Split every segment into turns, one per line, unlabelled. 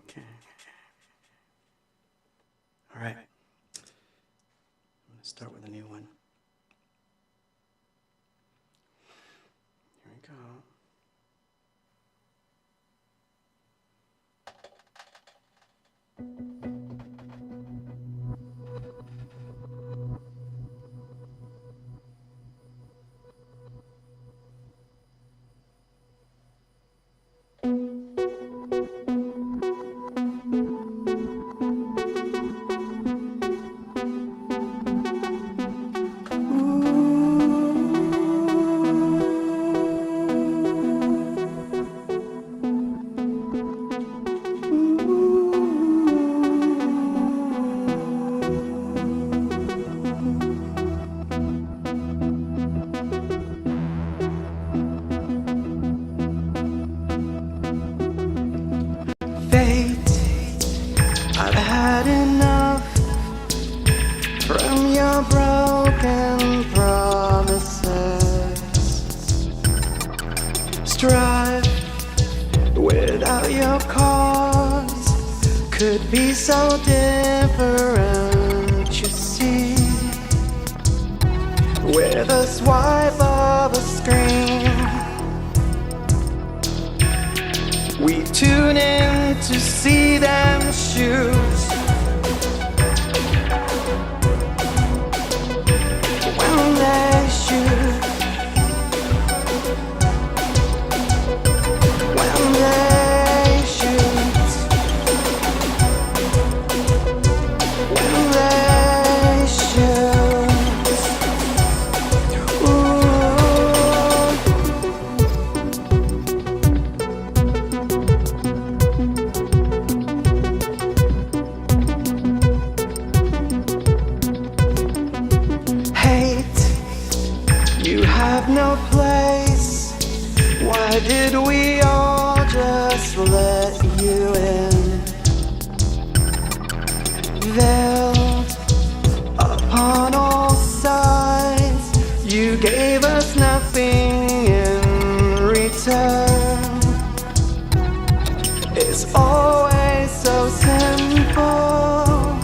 Okay. All right. I'm going to start with a new one. Here we go. I've had enough from your broken promises. Strife without your cause could be so different, you see. With a swipe of a screen, we tune in to see them shoot. When they shoot, when they shoot, when they shoot. You have no place. Why did we all just let you in? Veiled upon all sides, you gave us nothing in return. It's always so simple.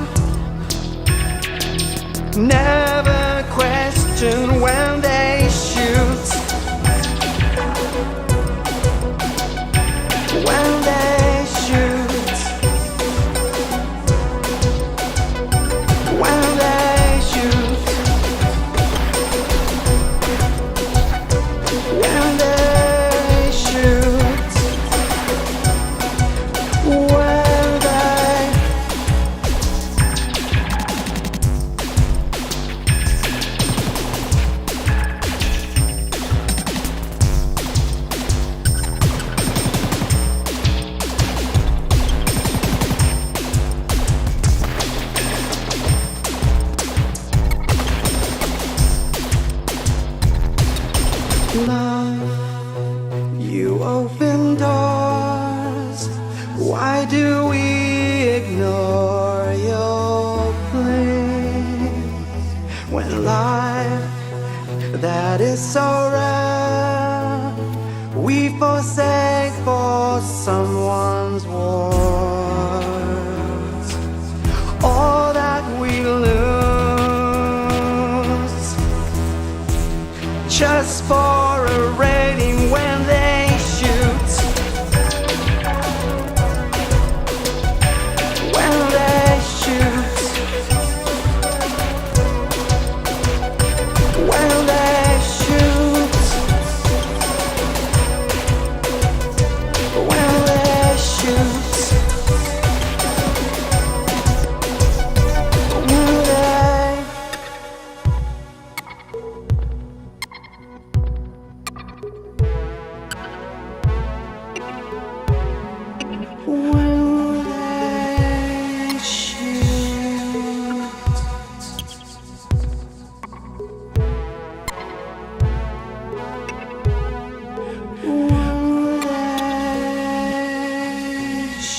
Never question when they shoot. When they shoot. When they shoot. When they shoot. When they. Love, you open doors. Why do we ignore your pleas? When life that is so rare, we forsake for someone's wars. All that we lose just for a rating when they shoot. When they shoot. When they shoot. When they shoot. When they. When they shoot. When they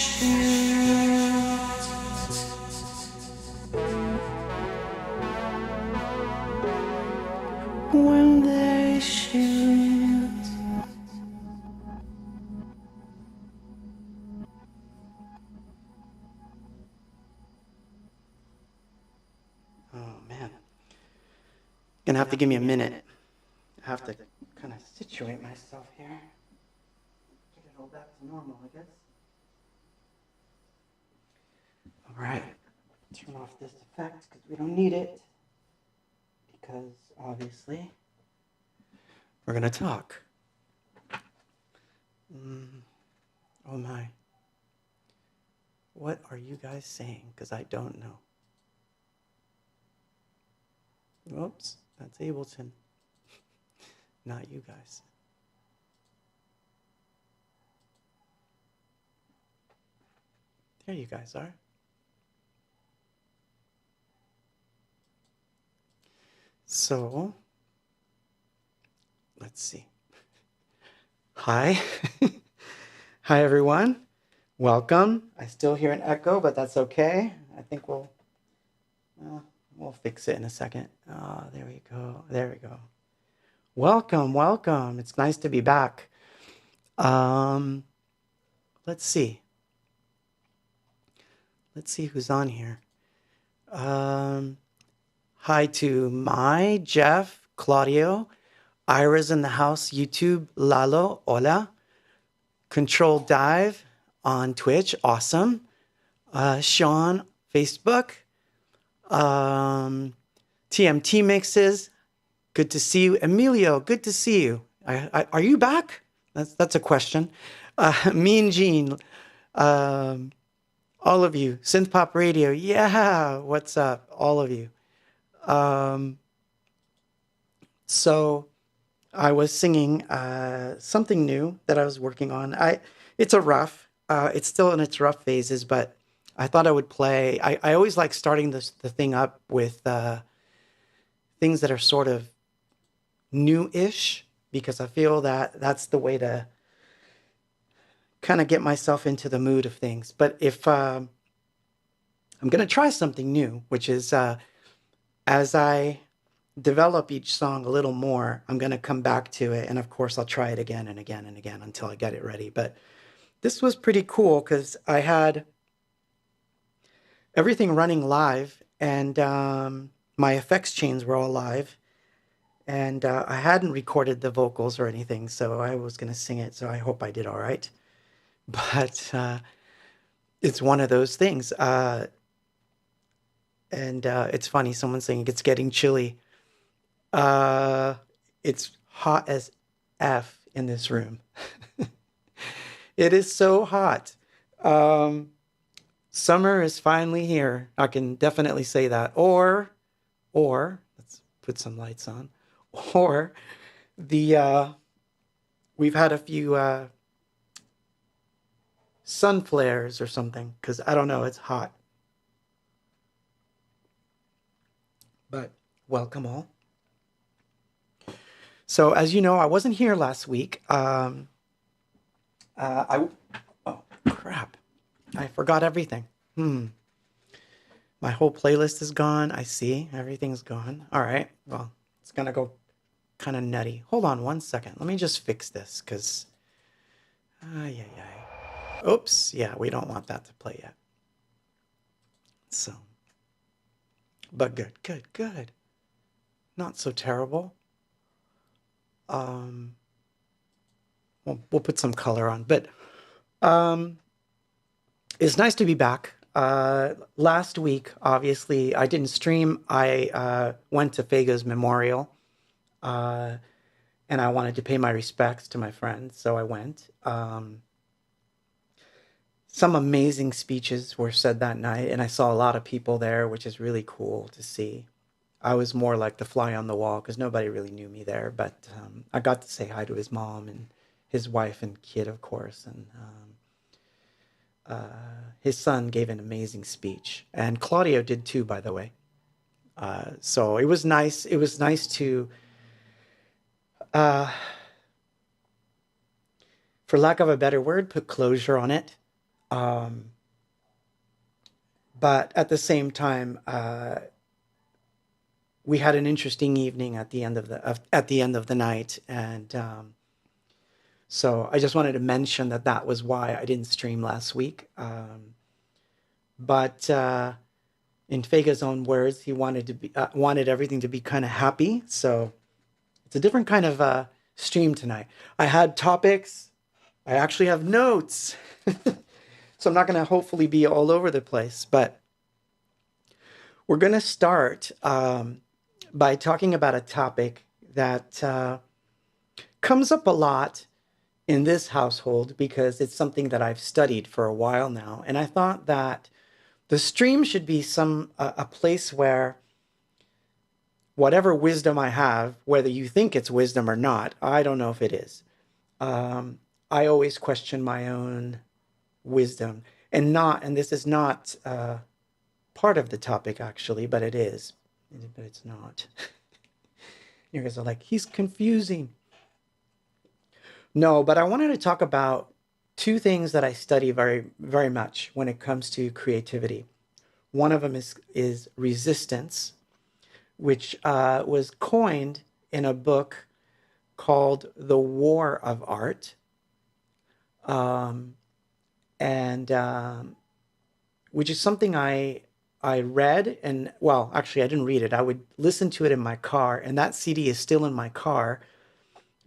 shoot. When they shoot. going to have to give me a minute. I have to kind of situate myself here. Get it all back to normal, I guess. All right. Turn off this effect because we don't need it. Because, obviously, we're going to talk. Oh, my. What are you guys saying? Because I don't know. Oops, that's Ableton. Not you guys. There you guys are. So, let's see. Hi. Hi, everyone. Welcome. I still hear an echo, but that's okay. I think we'll fix it in a second. Oh, there we go. There we go. Welcome, welcome. It's nice to be back. Let's see. Let's see who's on here. Hi to Mai, Jeff, Claudio, Ira's in the house, YouTube, Lalo, hola. Control Dive on Twitch, awesome. Sean, Facebook. TMT Mixes, good to see you. Emilio, good to see you. Are you back? That's a question. Mean Gene, all of you. Synth Pop Radio, yeah, what's up, all of you. So I was singing something new that I was working on. It's it's still in its rough phases, but I thought I would play. I always like starting the thing up with things that are sort of new-ish, because I feel that that's the way to kind of get myself into the mood of things. But if I'm going to try something new, which is as I develop each song a little more, I'm going to come back to it. And of course, I'll try it again and again and again until I get it ready. But this was pretty cool because I had everything running live, and my effects chains were all live. And I hadn't recorded the vocals or anything, so I was going to sing it. So I hope I did all right. But it's one of those things. And it's funny, someone's saying it's getting chilly. It's hot as F in this room. It is so hot. Summer is finally here. I can definitely say that. Or let's put some lights on. Or we've had a few sun flares or something, because I don't know, it's hot. But welcome all. So as you know, I wasn't here last week. Oh crap, I forgot everything. My whole playlist is gone. I see everything's gone. All right, well, it's gonna go kind of nutty. Hold on one second. Let me just fix this, because oops, yeah, we don't want that to play yet. So, but good. Not so terrible. We'll put some color on, but it's nice to be back. Last week, obviously, I didn't stream. I went to Fago's memorial, and I wanted to pay my respects to my friends, so I went. Some amazing speeches were said that night, and I saw a lot of people there, which is really cool to see. I was more like the fly on the wall because nobody really knew me there, but I got to say hi to his mom and his wife and kid, of course, and his son gave an amazing speech, and Claudio did too, by the way. So it was nice. It was nice to, for lack of a better word, put closure on it. But at the same time, we had an interesting evening at the end of the night, and so I just wanted to mention that was why I didn't stream last week. But In Fega's own words, he wanted everything to be kind of happy. So it's a different kind of stream tonight. I had topics. I actually have notes. So I'm not going to hopefully be all over the place, but we're going to start by talking about a topic that comes up a lot in this household because it's something that I've studied for a while now. And I thought that the stream should be a place where whatever wisdom I have, whether you think it's wisdom or not, I don't know if it is. I always question my own wisdom, and this is not part of the topic actually, but it is, but it's not. You guys are like, he's confusing. No, but I wanted to talk about two things that I study very, very much when it comes to creativity. One of them is resistance, which was coined in a book called The War of Art. Which is something I read, and well, actually I didn't read it. I would listen to it in my car, and that CD is still in my car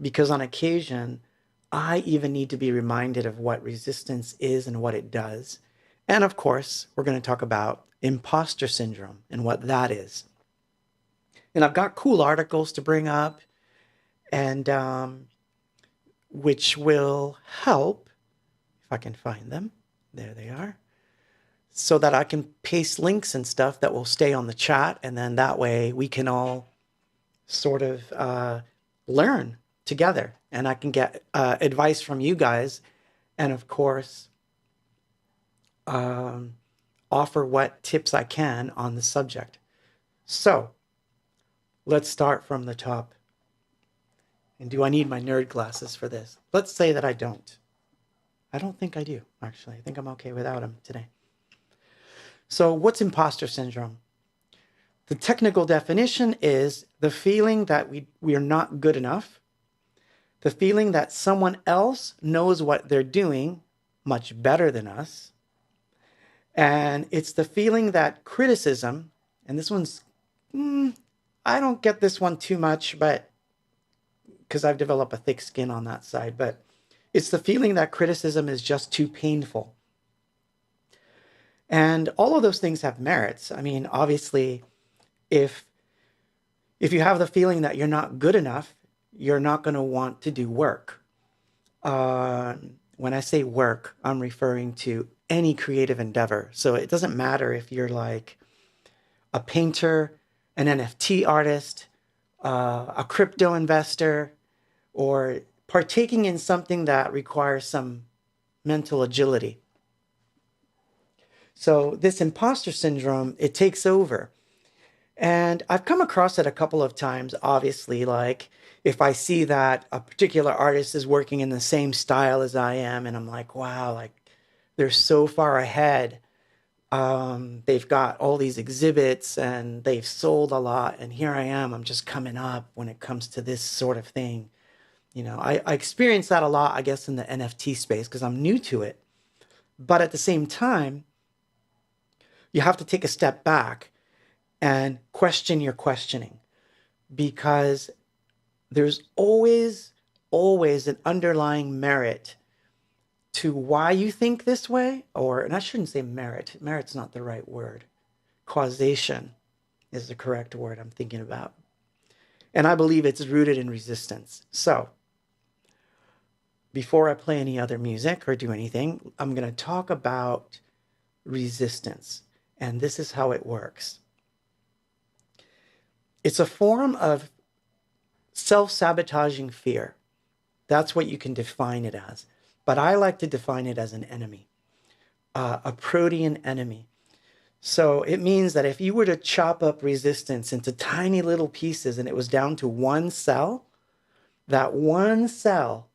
because on occasion I even need to be reminded of what resistance is and what it does. And of course, we're going to talk about imposter syndrome and what that is. And I've got cool articles to bring up, and which will help if I can find them. There they are. So that I can paste links and stuff that will stay on the chat, and then that way we can all sort of learn together, and I can get advice from you guys, and of course offer what tips I can on the subject. So let's start from the top. And do I need my nerd glasses for this? Let's say that I don't. I don't think I do, actually. I think I'm okay without them today. So what's imposter syndrome? The technical definition is the feeling that we are not good enough, the feeling that someone else knows what they're doing much better than us, and it's the feeling that criticism, and this one's, I don't get this one too much, but because I've developed a thick skin on that side, but it's the feeling that criticism is just too painful. And all of those things have merits. I mean, obviously, if you have the feeling that you're not good enough, you're not going to want to do work. When I say work, I'm referring to any creative endeavor. So it doesn't matter if you're like a painter, an NFT artist, a crypto investor, or partaking in something that requires some mental agility. So this imposter syndrome, it takes over. And I've come across it a couple of times, obviously, like if I see that a particular artist is working in the same style as I am, and I'm like, wow, like they're so far ahead. They've got all these exhibits and they've sold a lot. And here I am, I'm just coming up when it comes to this sort of thing. You know, I experience that a lot, I guess, in the NFT space because I'm new to it. But at the same time, you have to take a step back and question your questioning, because there's always an underlying merit to why you think this way, and I shouldn't say merit. Merit's not the right word. Causation is the correct word I'm thinking about. And I believe it's rooted in resistance. So before I play any other music or do anything, I'm going to talk about resistance. And this is how it works. It's a form of self-sabotaging fear. That's what you can define it as. But I like to define it as an enemy, a protean enemy. So it means that if you were to chop up resistance into tiny little pieces and it was down to one cell, that one cell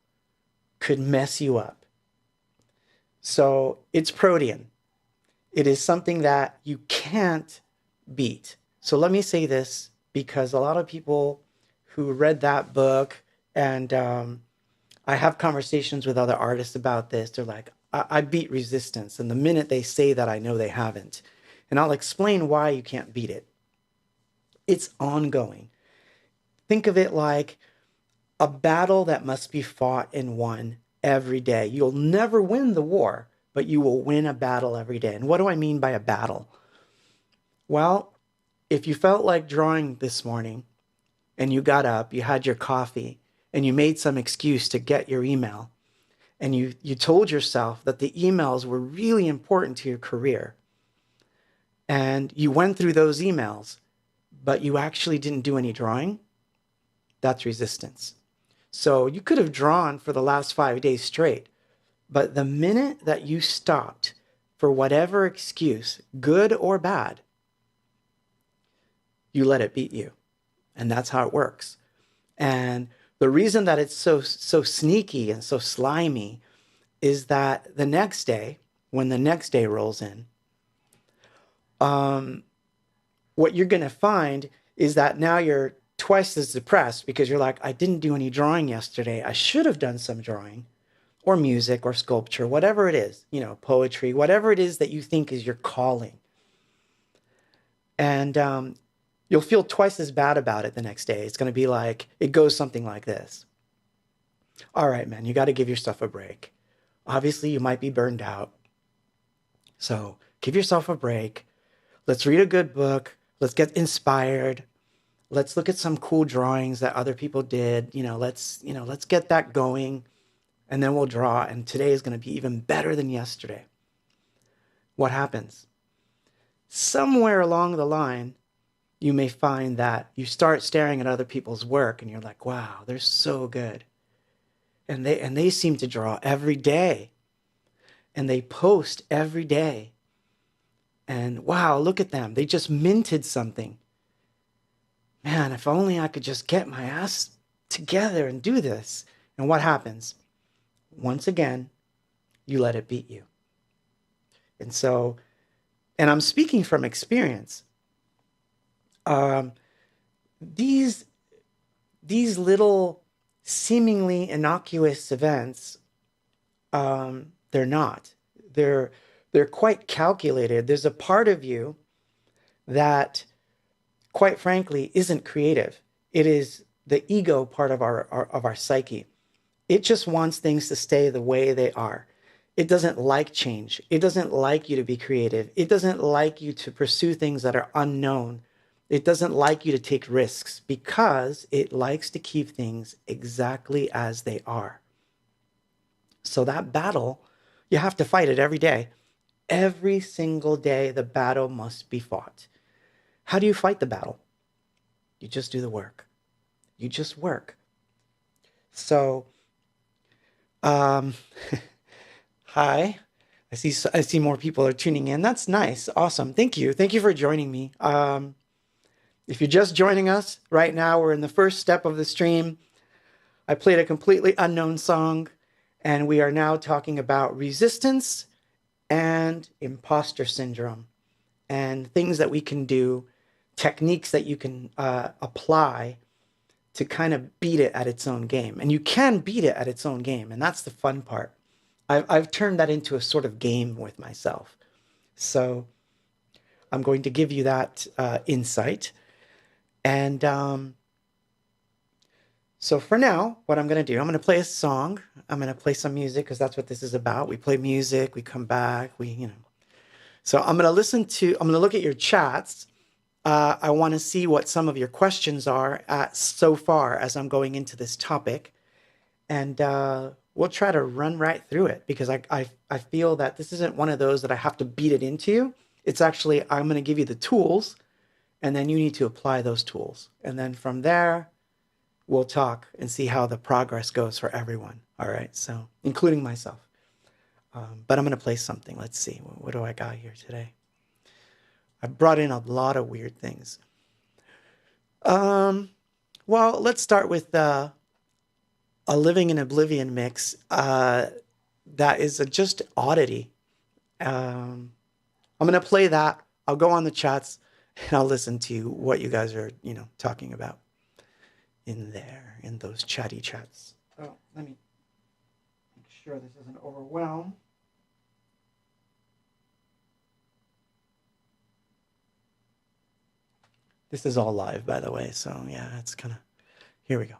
could mess you up. So it's protean. It is something that you can't beat. So let me say this, because a lot of people who read that book, and I have conversations with other artists about this, they're like, I beat resistance. And the minute they say that, I know they haven't. And I'll explain why you can't beat it. It's ongoing. Think of it like a battle that must be fought and won every day. You'll never win the war, but you will win a battle every day. And what do I mean by a battle? Well, if you felt like drawing this morning and you got up, you had your coffee, and you made some excuse to get your email, and you told yourself that the emails were really important to your career, and you went through those emails, but you actually didn't do any drawing, that's resistance. So you could have drawn for the last 5 days straight, but the minute that you stopped for whatever excuse, good or bad, you let it beat you. And that's how it works. And the reason that it's so sneaky and so slimy is that the next day, when the next day rolls in, what you're going to find is that now you're twice as depressed because you're like, I didn't do any drawing yesterday. I should have done some drawing or music or sculpture, whatever it is, poetry, whatever it is that you think is your calling. And you'll feel twice as bad about it the next day. It's going to be like, it goes something like this. All right, man, you got to give yourself a break. Obviously, you might be burned out. So give yourself a break. Let's read a good book. Let's get inspired. Let's look at some cool drawings that other people did. Let's get that going, and then we'll draw. And today is going to be even better than yesterday. What happens? Somewhere along the line, you may find that you start staring at other people's work and you're like, wow, they're so good. And they seem to draw every day. And they post every day. And wow, look at them. They just minted something. Man, if only I could just get my ass together and do this. And what happens? Once again, you let it beat you. And I'm speaking from experience. These little seemingly innocuous events, they're not. They're quite calculated. There's a part of you that, quite frankly, isn't creative. It is the ego part of our psyche. It just wants things to stay the way they are. It doesn't like change. It doesn't like you to be creative. It doesn't like you to pursue things that are unknown. It doesn't like you to take risks because it likes to keep things exactly as they are. So that battle, you have to fight it every day. Every single day, the battle must be fought. How do you fight the battle? You just do the work. You just work. So, hi. I see more people are tuning in. That's nice. Awesome. Thank you. Thank you for joining me. If you're just joining us right now, we're in the first step of the stream. I played a completely unknown song, and we are now talking about resistance and imposter syndrome and things that we can do, techniques that you can apply to kind of beat it at its own game. And you can beat it at its own game, and that's the fun part. I've turned that into a sort of game with myself. So I'm going to give you that insight. And so for now, what I'm going to do, I'm going to play a song. I'm going to play some music because that's what this is about. We play music, we come back, So I'm going to look at your chats. I want to see what some of your questions are so far as I'm going into this topic. And we'll try to run right through it because I feel that this isn't one of those that I have to beat it into you. It's actually, I'm going to give you the tools, and then you need to apply those tools. And then from there, we'll talk and see how the progress goes for everyone. All right, so including myself. But I'm going to play something. Let's see. What do I got here today? I brought in a lot of weird things. Well, let's start with a Living in Oblivion mix that is just oddity. I'm going to play that. I'll go on the chats and I'll listen to what you guys are, talking about in those chatty chats. Oh, let me make sure this isn't overwhelmed. This is all live, by the way. So yeah, it's kind of, here we go.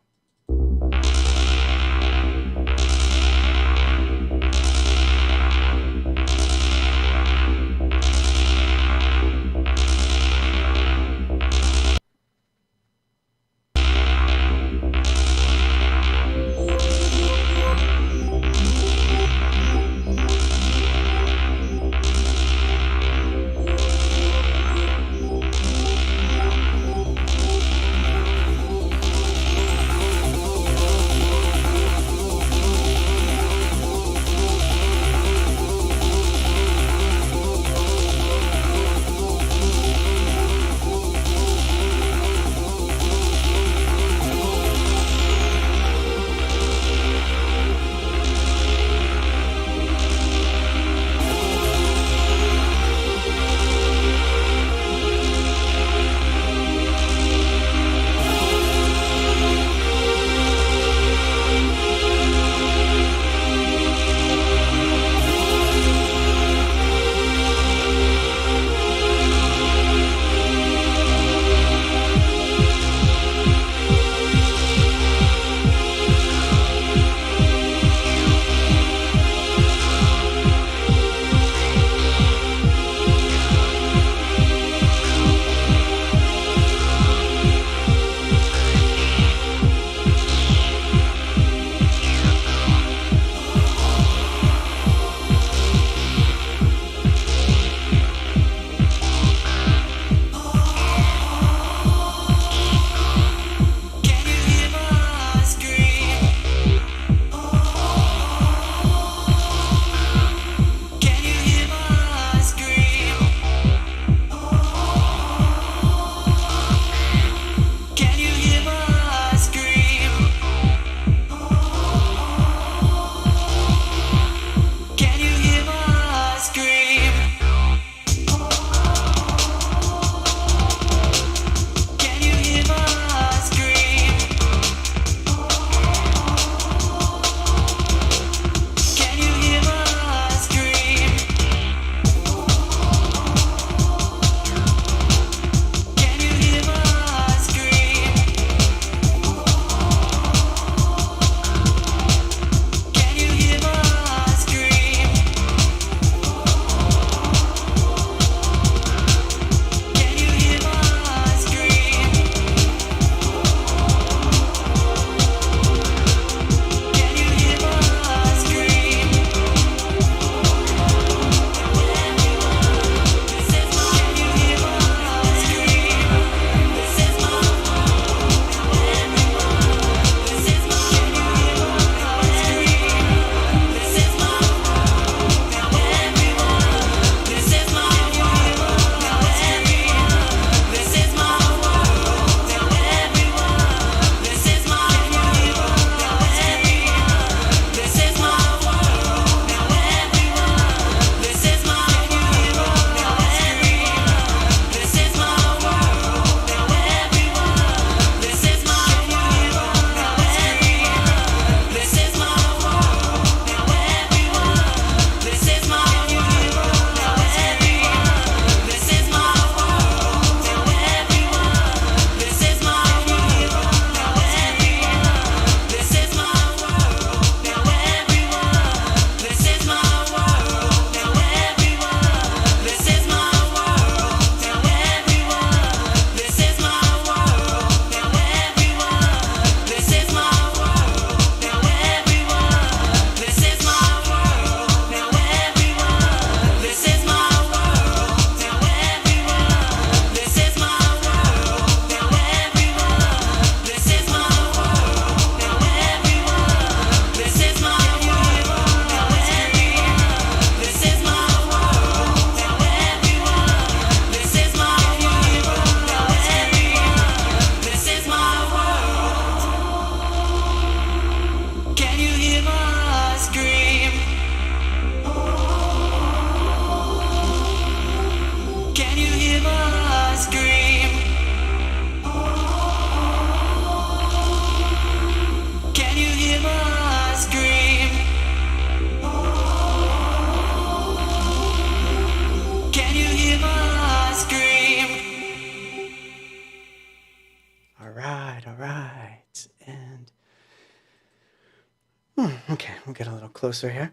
Okay, we'll get a little closer here.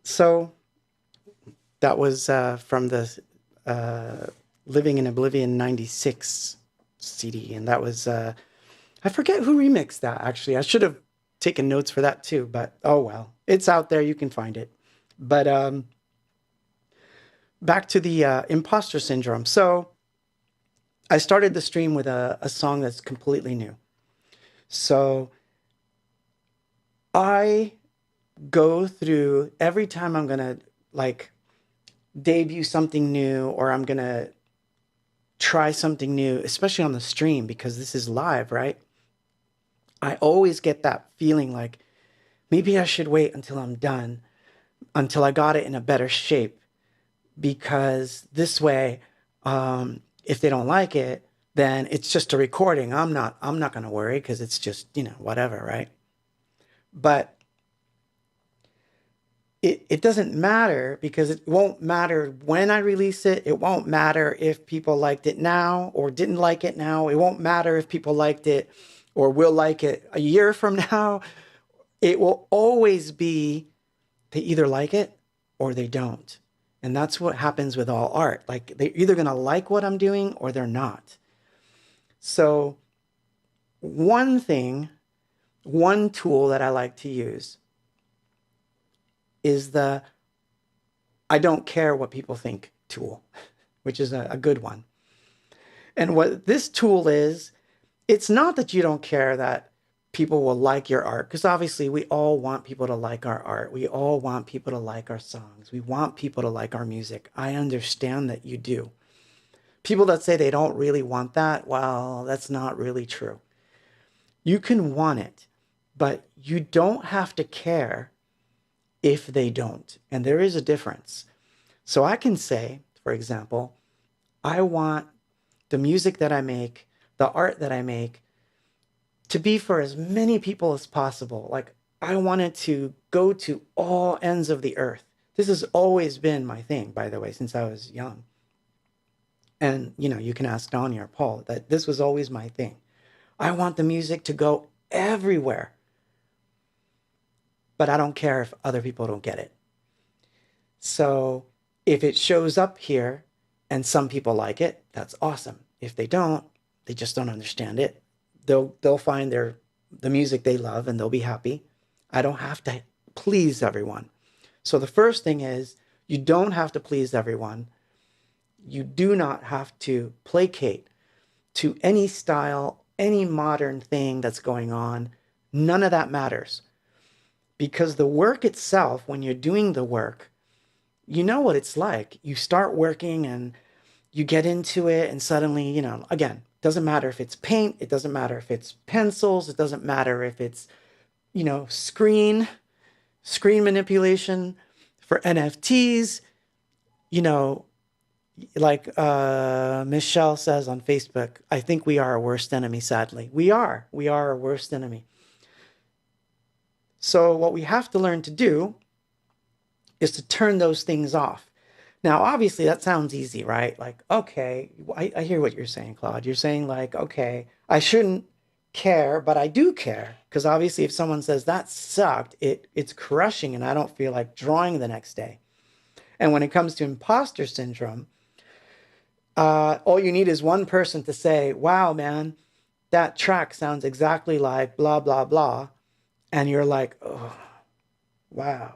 So that was from the uh, Living in Oblivion 96 CD. And that was, I forget who remixed that actually. I should have taken notes for that too, but oh well. It's out there. You can find it. But back to the imposter syndrome. So I started the stream with a song that's completely new. So I go through every time I'm going to like debut something new or I'm going to try something new, especially on the stream because this is live, right? I always get that feeling like maybe I should wait until I'm done, until I got it in a better shape, because this way, if they don't like it, then it's just a recording. I'm not going to worry because it's just, whatever, right? But it doesn't matter because it won't matter when I release it. It won't matter if people liked it now or didn't like it now. It won't matter if people liked it or will like it a year from now. It will always be they either like it or they don't. And that's what happens with all art. Like they're either going to like what I'm doing or they're not. So one thing, one tool that I like to use is the I don't care what people think tool, which is a good one. And what this tool is, it's not that you don't care that people will like your art, because obviously we all want people to like our art. We all want people to like our songs. We want people to like our music. I understand that you do. People that say they don't really want that, well, that's not really true. You can want it, but you don't have to care if they don't. And there is a difference. So I can say, for example, I want the music that I make, the art that I make, to be for as many people as possible. Like, I want it to go to all ends of the earth. This has always been my thing, by the way, since I was young. And, you can ask Donnie or Paul that this was always my thing. I want the music to go everywhere. But I don't care if other people don't get it. So if it shows up here and some people like it, that's awesome. If they don't, they just don't understand it. They'll find the music they love and they'll be happy. I don't have to please everyone. So the first thing is you don't have to please everyone. You do not have to placate to any style, any modern thing that's going on. None of that matters. Because the work itself, when you're doing the work, you know what it's like. You start working and you get into it and suddenly, again, doesn't matter if it's paint, it doesn't matter if it's pencils, it doesn't matter if it's, screen manipulation for NFTs, like Michelle says on Facebook, I think we are our worst enemy, sadly. We are our worst enemy. So what we have to learn to do is to turn those things off. Now, obviously, that sounds easy, right? Like, okay, I hear what you're saying, Claude. You're saying like, okay, I shouldn't care, but I do care. Because obviously, if someone says that sucked, it's crushing and I don't feel like drawing the next day. And when it comes to imposter syndrome, all you need is one person to say, wow, man, that track sounds exactly like blah, blah, blah. And you're like, oh, wow.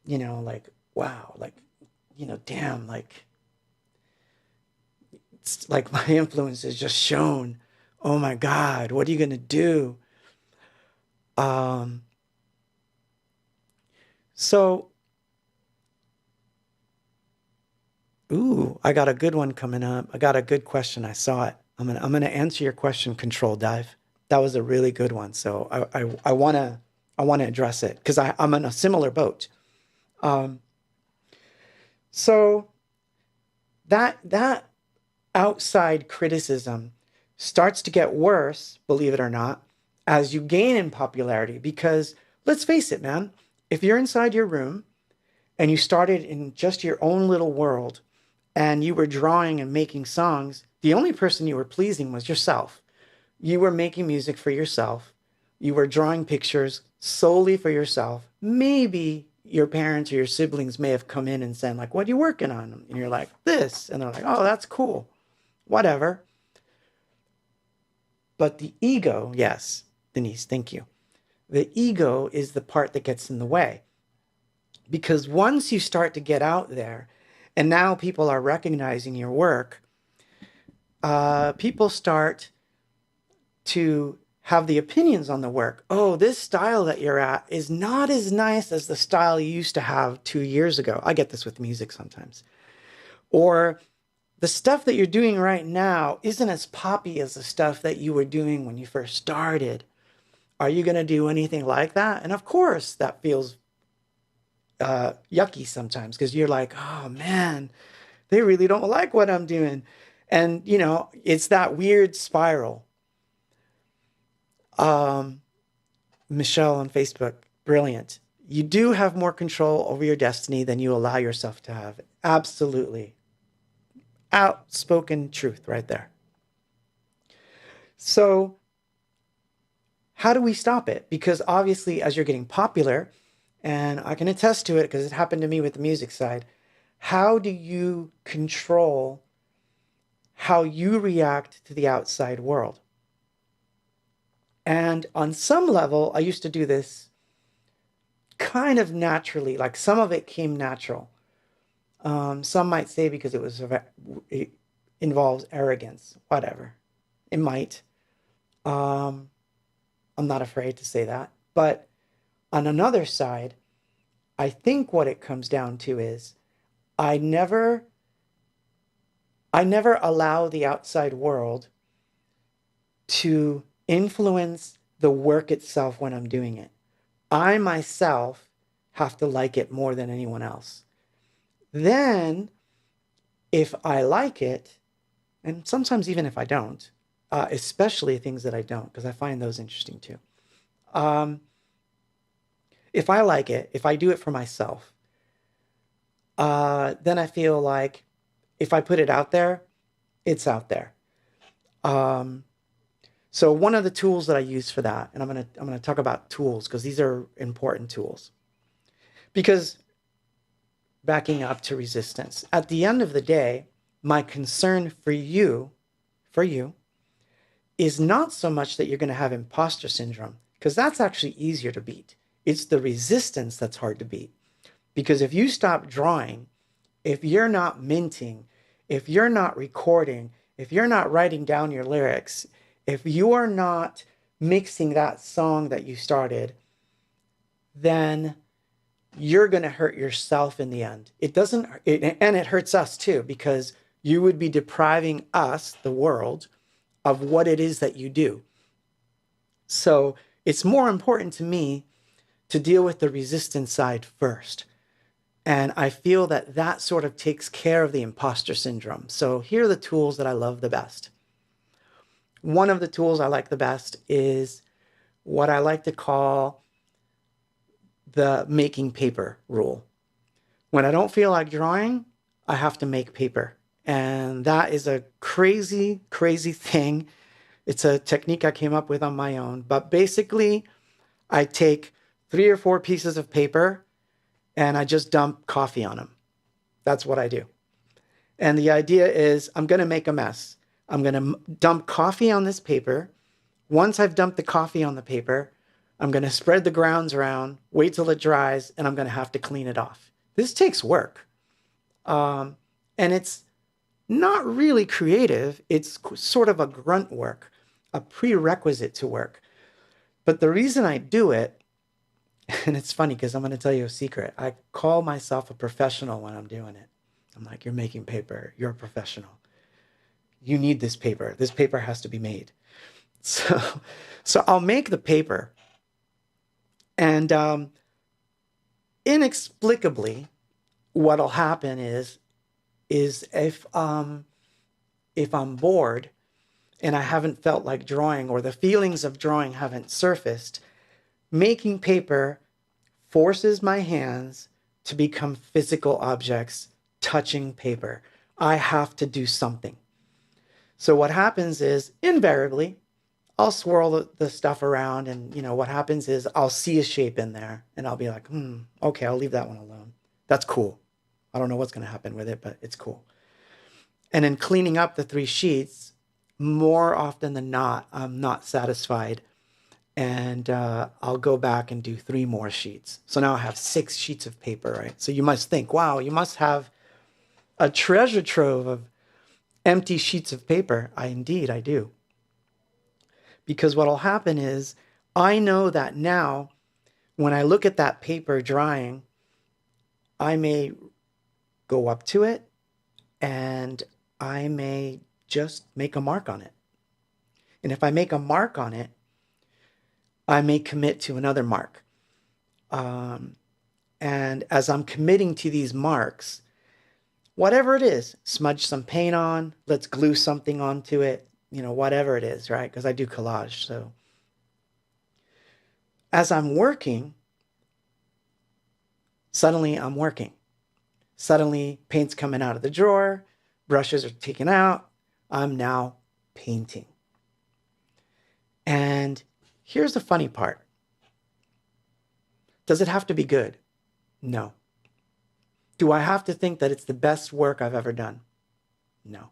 Like, wow, like, damn, like, it's like my influence is just shown. Oh my God, what are you going to do? So, ooh, I got a good one coming up. I got a good question. I saw it. I'm gonna answer your question, Control Dive. That was a really good one. So I wanna address it because I'm in a similar boat. Um, so that outside criticism starts to get worse, believe it or not, as you gain in popularity. Because let's face it, man, if you're inside your room and you started in just your own little world and you were drawing and making songs, the only person you were pleasing was yourself. You were making music for yourself. You were drawing pictures solely for yourself. Maybe your parents or your siblings may have come in and said, like, what are you working on? And you're like, this. And they're like, oh, that's cool. Whatever. But the ego, yes, Denise, thank you. The ego is the part that gets in the way. Because once you start to get out there, and now people are recognizing your work, people start to have the opinions on the work. Oh, this style that you're at is not as nice as the style you used to have 2 years ago. I get this with music sometimes. Or the stuff that you're doing right now isn't as poppy as the stuff that you were doing when you first started. Are you going to do anything like that? And of course, that feels yucky sometimes because you're like, oh man, they really don't like what I'm doing. And, it's that weird spiral. Michelle on Facebook, brilliant. You do have more control over your destiny than you allow yourself to have. Absolutely. Outspoken truth right there. So, how do we stop it? Because obviously, as you're getting popular, and I can attest to it because it happened to me with the music side, how do you control how you react to the outside world? And on some level, I used to do this kind of naturally, like some of it came natural. Some might say because it involves arrogance, whatever. It might. I'm not afraid to say that. But on another side, I think what it comes down to is I never allow the outside world to influence the work itself when I'm doing it. I myself have to like it more than anyone else. Then, if I like it, and sometimes even if I don't, especially things that I don't, because I find those interesting too. If I like it, if I do it for myself, then I feel like if I put it out there, it's out there. So one of the tools that I use for that, and I'm gonna talk about tools because these are important tools. Because backing up to resistance, at the end of the day, my concern for you, is not so much that you're going to have imposter syndrome, because that's actually easier to beat. It's the resistance that's hard to beat. Because if you stop drawing, if you're not minting, if you're not recording, if you're not writing down your lyrics, if you are not mixing that song that you started, then you're going to hurt yourself in the end. And it hurts us too, because you would be depriving us, the world, of what it is that you do. So it's more important to me to deal with the resistance side first. And I feel that that sort of takes care of the imposter syndrome. So here are the tools that I love the best. One of the tools I like the best is what I like to call the making paper rule. When I don't feel like drawing, I have to make paper. And that is a crazy, crazy thing. It's a technique I came up with on my own. But basically, I take 3 or 4 pieces of paper and I just dump coffee on them. That's what I do. And the idea is I'm going to make a mess. I'm going to dump coffee on this paper. Once I've dumped the coffee on the paper, I'm going to spread the grounds around, wait till it dries, and I'm going to have to clean it off. This takes work. And it's not really creative. It's sort of a grunt work, a prerequisite to work. But the reason I do it, and it's funny because I'm going to tell you a secret. I call myself a professional when I'm doing it. I'm like, you're making paper. You're a professional. You need this paper. This paper has to be made. So I'll make the paper. And inexplicably, what'll happen is if I'm bored and I haven't felt like drawing, or the feelings of drawing haven't surfaced, making paper forces my hands to become physical objects touching paper. I have to do something. So what happens is, invariably, I'll swirl the stuff around, and what happens is I'll see a shape in there and I'll be like, okay, I'll leave that one alone. That's cool. I don't know what's going to happen with it, but it's cool. And in cleaning up the 3 sheets, more often than not, I'm not satisfied. And I'll go back and do 3 more sheets. So now I have 6 sheets of paper, right? So you must think, wow, you must have a treasure trove of empty sheets of paper. Indeed, I do. Because what'll happen is I know that now when I look at that paper drying, I may go up to it and I may just make a mark on it. And if I make a mark on it, I may commit to another mark. And as I'm committing to these marks, whatever it is, smudge some paint on, let's glue something onto it, whatever it is, right? Because I do collage. So as I'm working, suddenly I'm working. Suddenly paint's coming out of the drawer, brushes are taken out. I'm now painting. And here's the funny part. Does it have to be good? No. Do I have to think that it's the best work I've ever done? No.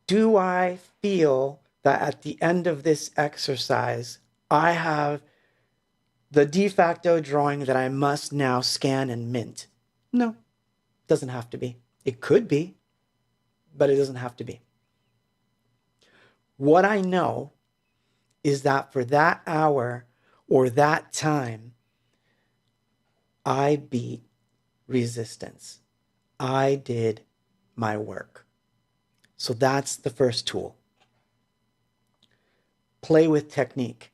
Do I feel that at the end of this exercise, I have the de facto drawing that I must now scan and mint? No, doesn't have to be. It could be, but it doesn't have to be. What I know is that for that hour or that time, I beat resistance. I did my work. So that's the first tool. Play with technique.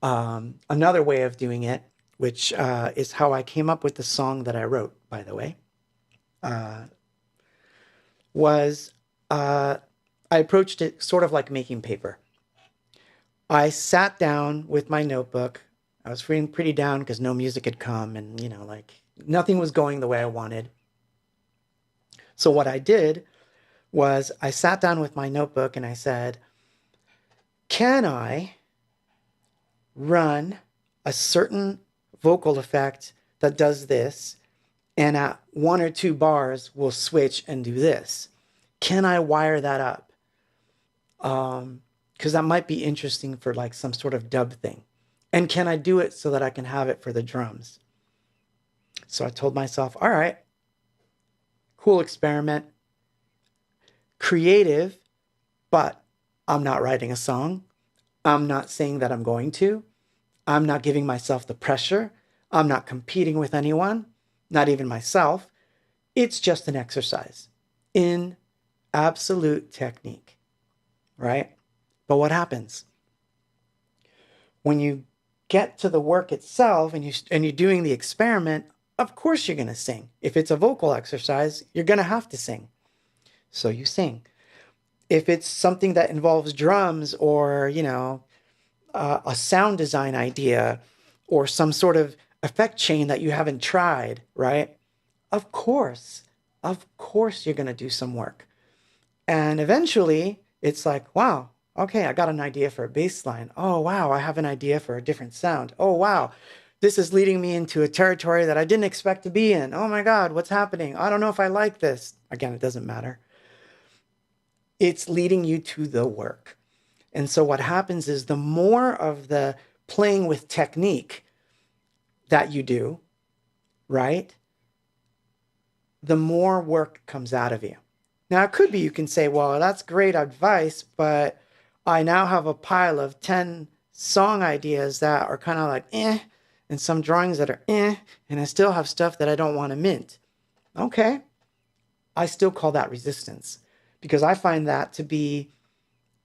Another way of doing it, which is how I came up with the song that I wrote, by the way, was I approached it sort of like making paper. I sat down with my notebook. I was feeling pretty down because no music had come and, nothing was going the way I wanted. So what I did was I sat down with my notebook and I said, can I run a certain vocal effect that does this, and at 1 or 2 bars we'll switch and do this? Can I wire that up? Because that might be interesting for like some sort of dub thing. And can I do it so that I can have it for the drums? So I told myself, all right, cool experiment. Creative, but I'm not writing a song. I'm not saying that I'm going to. I'm not giving myself the pressure. I'm not competing with anyone, not even myself. It's just an exercise in absolute technique, right? But what happens? When you get to the work itself and you're doing the experiment, of course you're going to sing. If it's a vocal exercise, you're going to have to sing. So you sing. If it's something that involves drums or, a sound design idea or some sort of effect chain that you haven't tried, right? Of course you're going to do some work. And eventually it's like, wow, okay, I got an idea for a bass line. Oh, wow, I have an idea for a different sound. Oh, wow, this is leading me into a territory that I didn't expect to be in. Oh my God, what's happening? I don't know if I like this. Again, it doesn't matter. It's leading you to the work. And so what happens is the more of the playing with technique that you do, right, the more work comes out of you. Now, it could be you can say, well, that's great advice, but I now have a pile of 10 song ideas that are kind of like, and some drawings that are, and I still have stuff that I don't want to mint. Okay. I still call that resistance because I find that to be,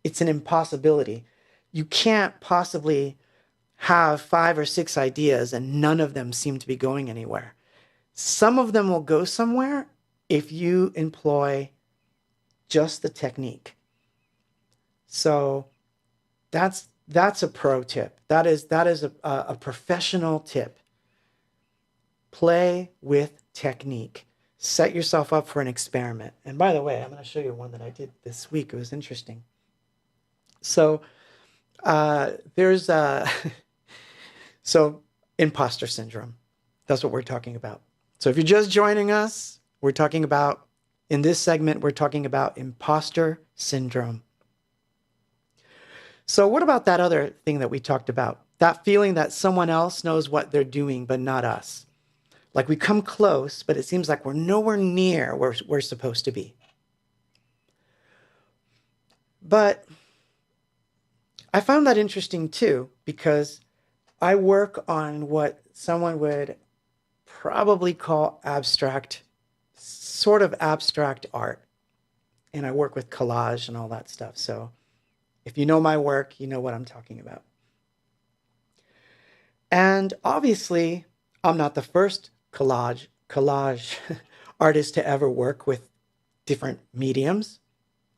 it's an impossibility. You can't possibly have 5 or 6 ideas and none of them seem to be going anywhere. Some of them will go somewhere if you employ just the technique. So that's a pro tip. That is a professional tip. Play with technique. Set yourself up for an experiment. And by the way, I'm going to show you one that I did this week. It was interesting. So there's so imposter syndrome. That's what we're talking about. So if you're just joining us, we're talking about, in this segment, we're talking about imposter syndrome. So what about that other thing that we talked about? That feeling that someone else knows what they're doing, but not us. Like we come close, but it seems like we're nowhere near where we're supposed to be. But I found that interesting too, because I work on what someone would probably call abstract, sort of abstract art. And I work with collage and all that stuff. So if you know my work, you know what I'm talking about. And obviously, I'm not the first collage artist to ever work with different mediums.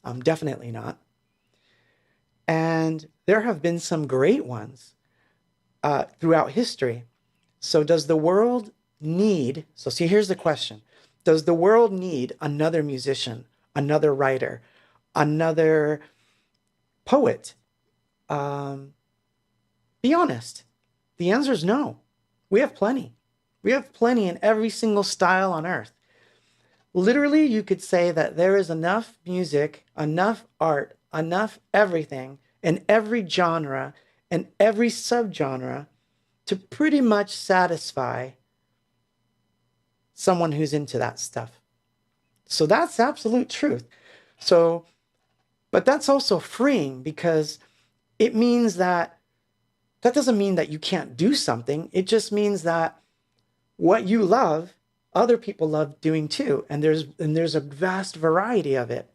I'm definitely not. And there have been some great ones throughout history. So does the world need, so see, here's the question. Does the world need another musician, another writer, another poet? Be honest. The answer is no. We have plenty. We have plenty in every single style on earth. Literally, you could say that there is enough music, enough art, enough everything in every genre and every subgenre to pretty much satisfy someone who's into that stuff. So that's absolute truth. So, but that's also freeing, because it means that doesn't mean that you can't do something. It just means that what you love, other people love doing too. And there's a vast variety of it.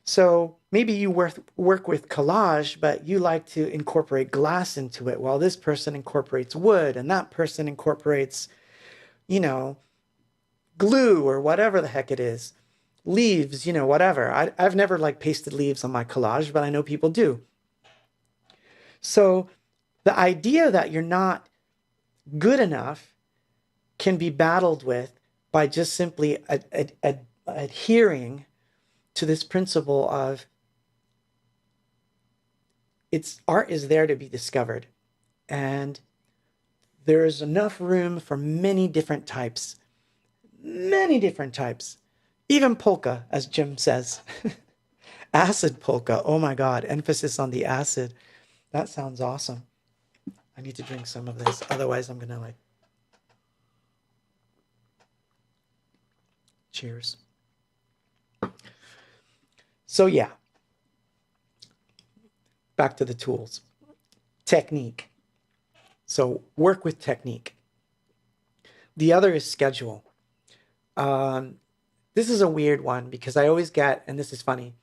So maybe you work with collage, but you like to incorporate glass into it, while this person incorporates wood and that person incorporates, you know, glue or whatever the heck it is. Leaves, you know, whatever. I've never like pasted leaves on my collage, but I know people do. So the idea that you're not good enough can be battled with by just simply adhering to this principle of art is there to be discovered. And there is enough room for many different types. Many different types. Even polka, as Jim says. Acid polka. Oh my God. Emphasis on the acid. That sounds awesome. I need to drink some of this. Otherwise, I'm going to like... Cheers. So yeah. Back to the tools. Technique. So work with technique. The other is schedule. This is a weird one, because I always get, and this is funny,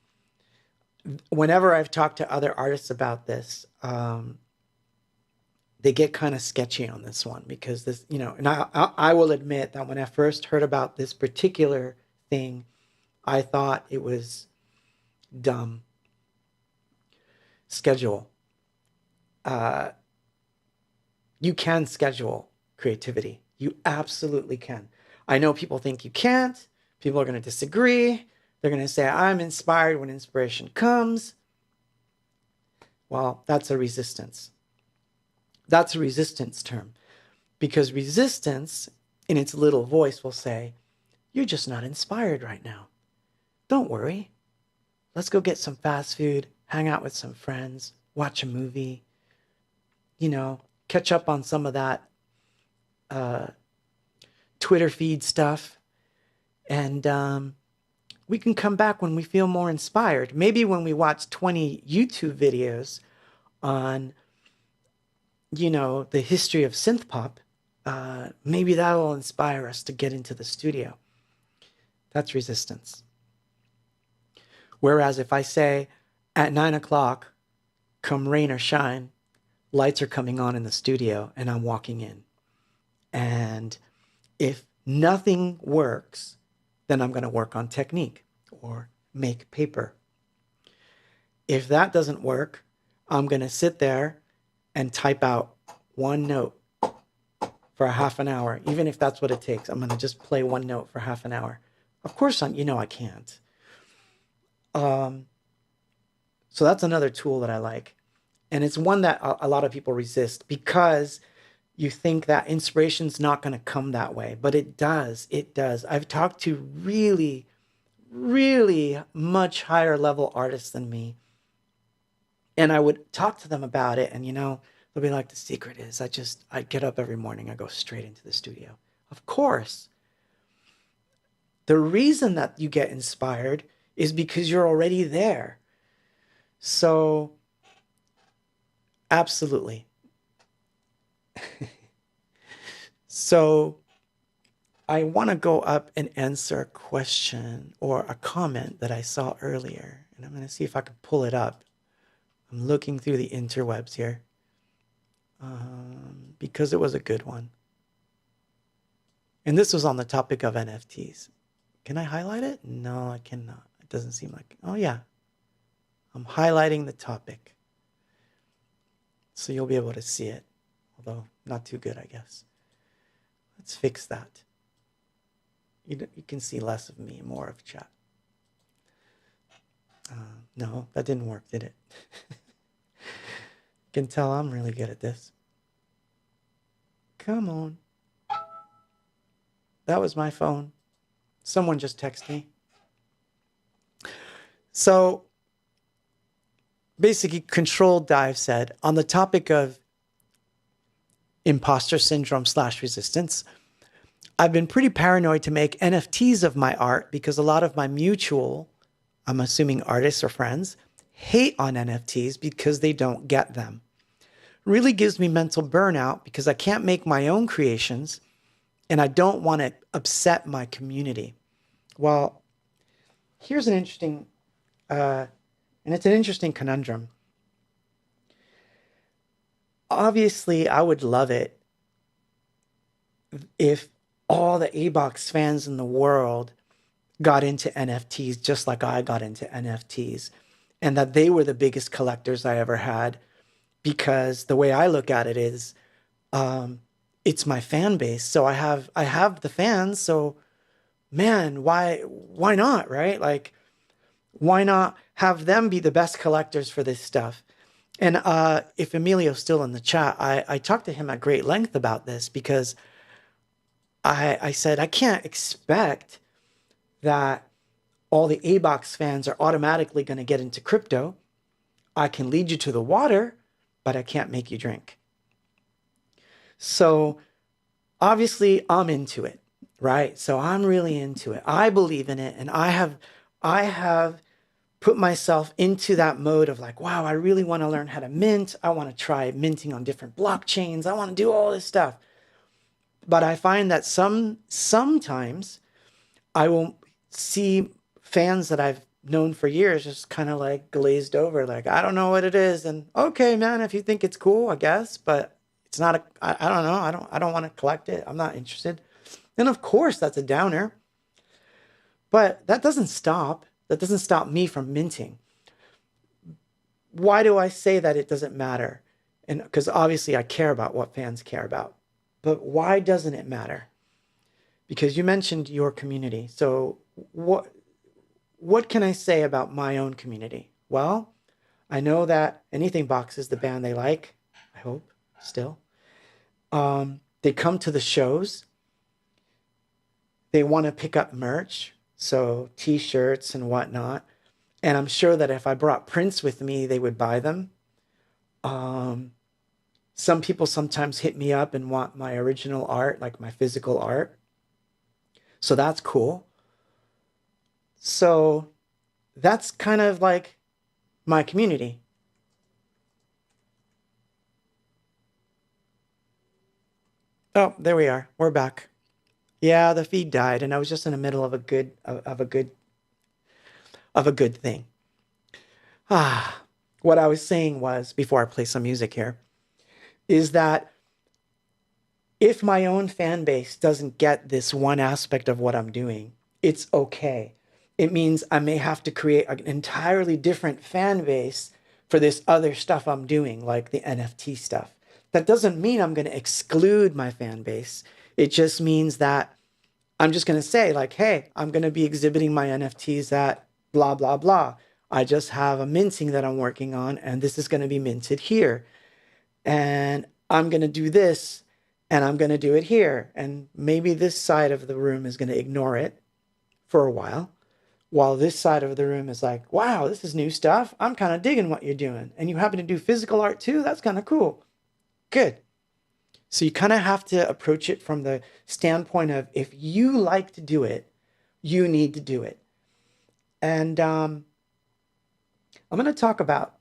whenever I've talked to other artists about this, they get kind of sketchy on this one, because this, you know, and I will admit that when I first heard about this particular thing, I thought it was dumb. Schedule. You can schedule creativity. You absolutely can. I know people think you can't. People are going to disagree. They're going to say, I'm inspired when inspiration comes. Well, that's a resistance. That's a resistance term, because resistance in its little voice will say, you're just not inspired right now. Don't worry. Let's go get some fast food, hang out with some friends, watch a movie, you know, catch up on some of that Twitter feed stuff. And we can come back when we feel more inspired. Maybe when we watch 20 YouTube videos on, you know, the history of synth pop, maybe that will inspire us to get into the studio. That's resistance. Whereas if I say at 9 o'clock, come rain or shine, lights are coming on in the studio and I'm walking in. And if nothing works, then I'm going to work on technique or make paper. If that doesn't work, I'm going to sit there and type out one note for a half an hour, even if that's what it takes. I'm going to just play one note for half an hour. Of course, you know I can't. So that's another tool that I like. And it's one that a lot of people resist because you think that inspiration's not going to come that way, but it does. It does. I've talked to really, really much higher level artists than me, and I would talk to them about it, and they'll be like, the secret is I get up every morning, I go straight into the studio. Of course, the reason that you get inspired is because you're already there. So, absolutely. So, I want to go up and answer a question or a comment that I saw earlier, and I'm going to see if I can pull it up. I'm looking through the interwebs here because it was a good one. And this was on the topic of NFTs. Can I highlight it? No, I cannot. It doesn't seem like. Oh, yeah. I'm highlighting the topic. So you'll be able to see it. Although not too good, I guess. Let's fix that. You can see less of me, more of chat. No, that didn't work, did it? You can tell I'm really good at this. Come on. That was my phone. Someone just texted me. So basically, Controlled Dive said, on the topic of imposter syndrome / resistance, I've been pretty paranoid to make NFTs of my art because a lot of my mutual, I'm assuming artists or friends, hate on NFTs because they don't get them. Really gives me mental burnout because I can't make my own creations and I don't want to upset my community. Well, here's an interesting, and it's an interesting conundrum. Obviously, I would love it if all the A-Box fans in the world got into NFTs just like I got into NFTs, and that they were the biggest collectors I ever had, because the way I look at it is, it's my fan base. So I have the fans. So man, why not, right? Like, why not have them be the best collectors for this stuff? And if Emilio's still in the chat, I talked to him at great length about this because I said, I can't expect that all the A-Box fans are automatically going to get into crypto. I can lead you to the water, but I can't make you drink. So obviously I'm into it, right? So I'm really into it. I believe in it. And I have put myself into that mode of like, wow, I really want to learn how to mint. I want to try minting on different blockchains. I want to do all this stuff. But I find that sometimes I will see fans that I've known for years just kind of like glazed over, like, I don't know what it is. And okay, man, if you think it's cool, I guess, but it's not I don't know. I don't want to collect it. I'm not interested. And of course that's a downer, but that doesn't stop me from minting. Why do I say that it doesn't matter? And because obviously I care about what fans care about, but why doesn't it matter? Because you mentioned your community. So what can I say about my own community? Well, I know that Anything Box is the band they like. I hope still. They come to the shows. They want to pick up merch, so t-shirts and whatnot. And I'm sure that if I brought prints with me, they would buy them. Some people sometimes hit me up and want my original art, like my physical art. So that's cool. So that's kind of like my community. Oh, there we are. We're back. Yeah, the feed died, and I was just in the middle of a good thing. What I was saying was, before I play some music here, is that if my own fan base doesn't get this one aspect of what I'm doing, it's okay. It means I may have to create an entirely different fan base for this other stuff I'm doing, like the NFT stuff. That doesn't mean I'm going to exclude my fan base. It just means that I'm just going to say, like, hey, I'm going to be exhibiting my NFTs at blah, blah, blah. I just have a minting that I'm working on, and this is going to be minted here. And I'm going to do this, and I'm going to do it here. And maybe this side of the room is going to ignore it for a while this side of the room is like, wow, this is new stuff. I'm kind of digging what you're doing. And you happen to do physical art too? That's kind of cool. Good. So you kind of have to approach it from the standpoint of, if you like to do it, you need to do it. And I'm going to talk about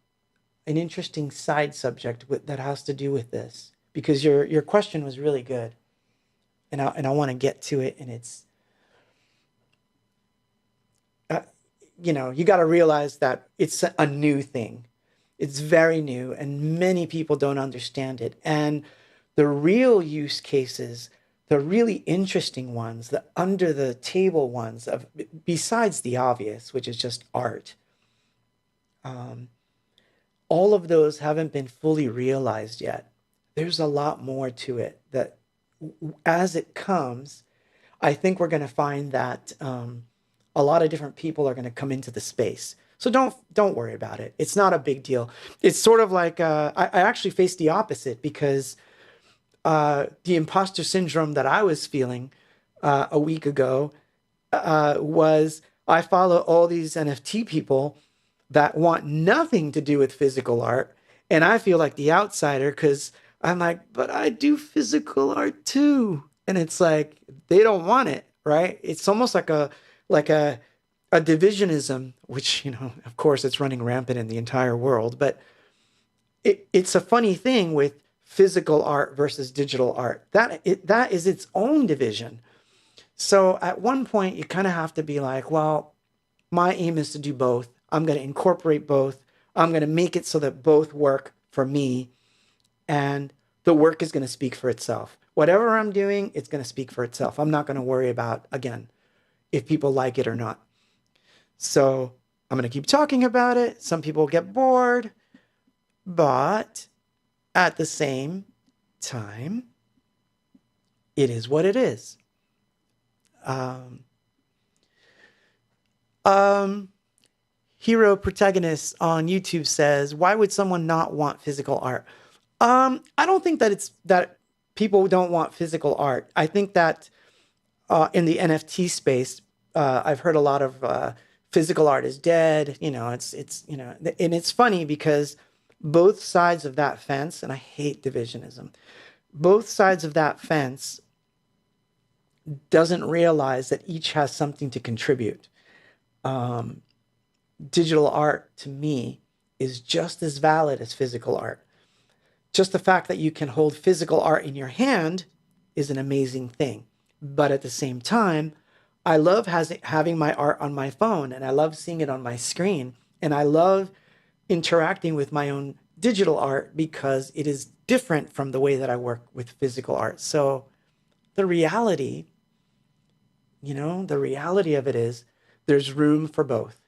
an interesting side subject that has to do with this, because your question was really good, and I want to get to it. And it's, you got to realize that it's a new thing. It's very new, and many people don't understand it. And the real use cases, the really interesting ones, the under the table ones, besides the obvious, which is just art, all of those haven't been fully realized yet. There's a lot more to it that, as it comes, I think we're going to find that a lot of different people are going to come into the space. So don't worry about it. It's not a big deal. It's sort of like I actually faced the opposite, because the imposter syndrome that I was feeling a week ago was, I follow all these NFT people that want nothing to do with physical art, and I feel like the outsider, because I'm like, but I do physical art too, and it's like they don't want it, right? It's almost like a divisionism, which, of course, it's running rampant in the entire world. But it's a funny thing with physical art versus digital art. That is its own division. So at one point, you kind of have to be like, well, my aim is to do both. I'm going to incorporate both. I'm going to make it so that both work for me, and the work is going to speak for itself. Whatever I'm doing, it's going to speak for itself. I'm not going to worry about, again, if people like it or not. So I'm going to keep talking about it. Some people get bored, but at the same time, it is what it is. Hero Protagonist on YouTube says, why would someone not want physical art? I don't think that people don't want physical art. I think that in the NFT space, I've heard a lot of physical art is dead. And it's funny because both sides of that fence, and I hate divisionism, both sides of that fence doesn't realize that each has something to contribute. Digital art, to me, is just as valid as physical art. Just the fact that you can hold physical art in your hand is an amazing thing. But at the same time, I love having my art on my phone, and I love seeing it on my screen, and I love interacting with my own digital art because it is different from the way that I work with physical art. So the reality of it is there's room for both.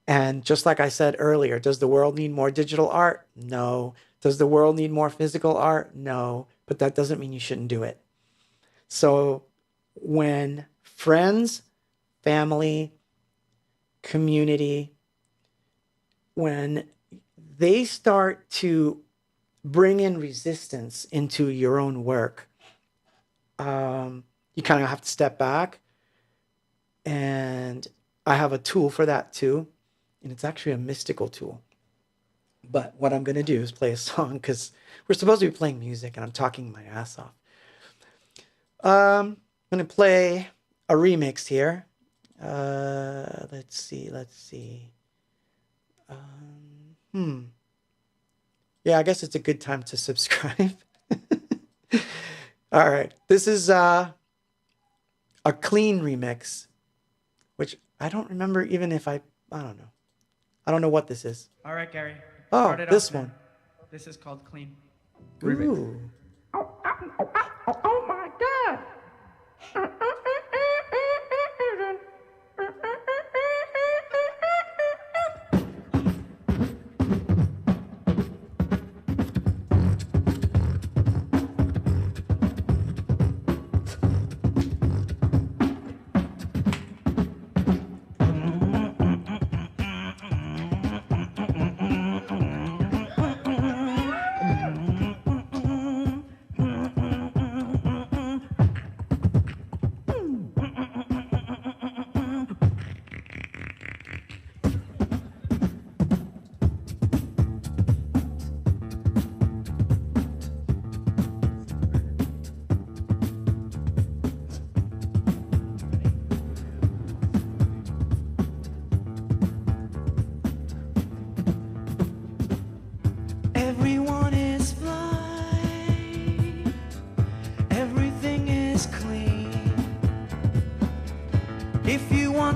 And just like I said earlier, does the world need more digital art? No. Does the world need more physical art? No. But that doesn't mean you shouldn't do it. So when friends, family, community, when they start to bring in resistance into your own work, you kind of have to step back. And I have a tool for that too. And it's actually a mystical tool. But what I'm going to do is play a song, because we're supposed to be playing music and I'm talking my ass off. I'm going to play a remix here. Let's see. Yeah, I guess it's a good time to subscribe. All right. This is a clean remix, which I don't remember even if I don't know. I don't know what this is.
All right, Gary.
Oh, this one.
This is called Clean.
Ooh.
Oh my God.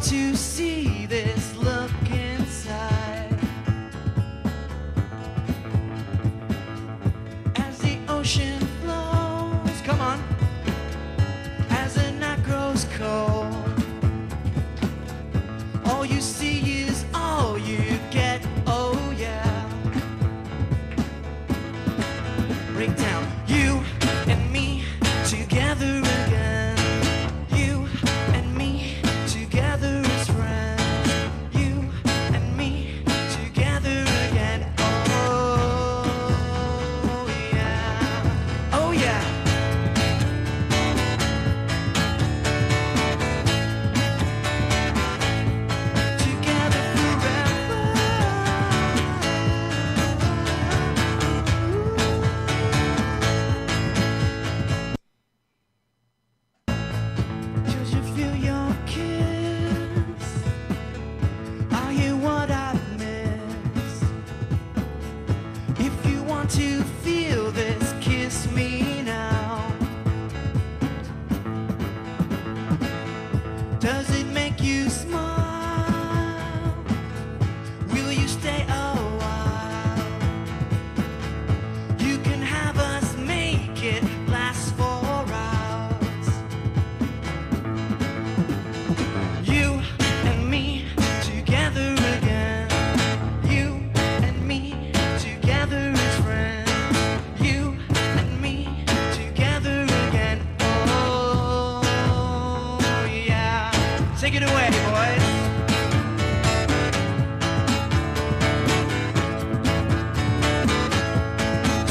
to see this look inside. As the ocean flows, come on. As the night grows cold, all you see is all you get. Oh yeah. Break down. You and me together again. You and me together as friends. You and me together again. Oh yeah. Oh yeah. Together forever. 'Cause you feel your kiss. I hear what I miss. If you want to feel this, kiss me now. Does it make you smile? Will you stay a while? You can have us make it last for hours. You and me together again. You and me together as friends. You and me together again. Oh yeah. Take it away, boys.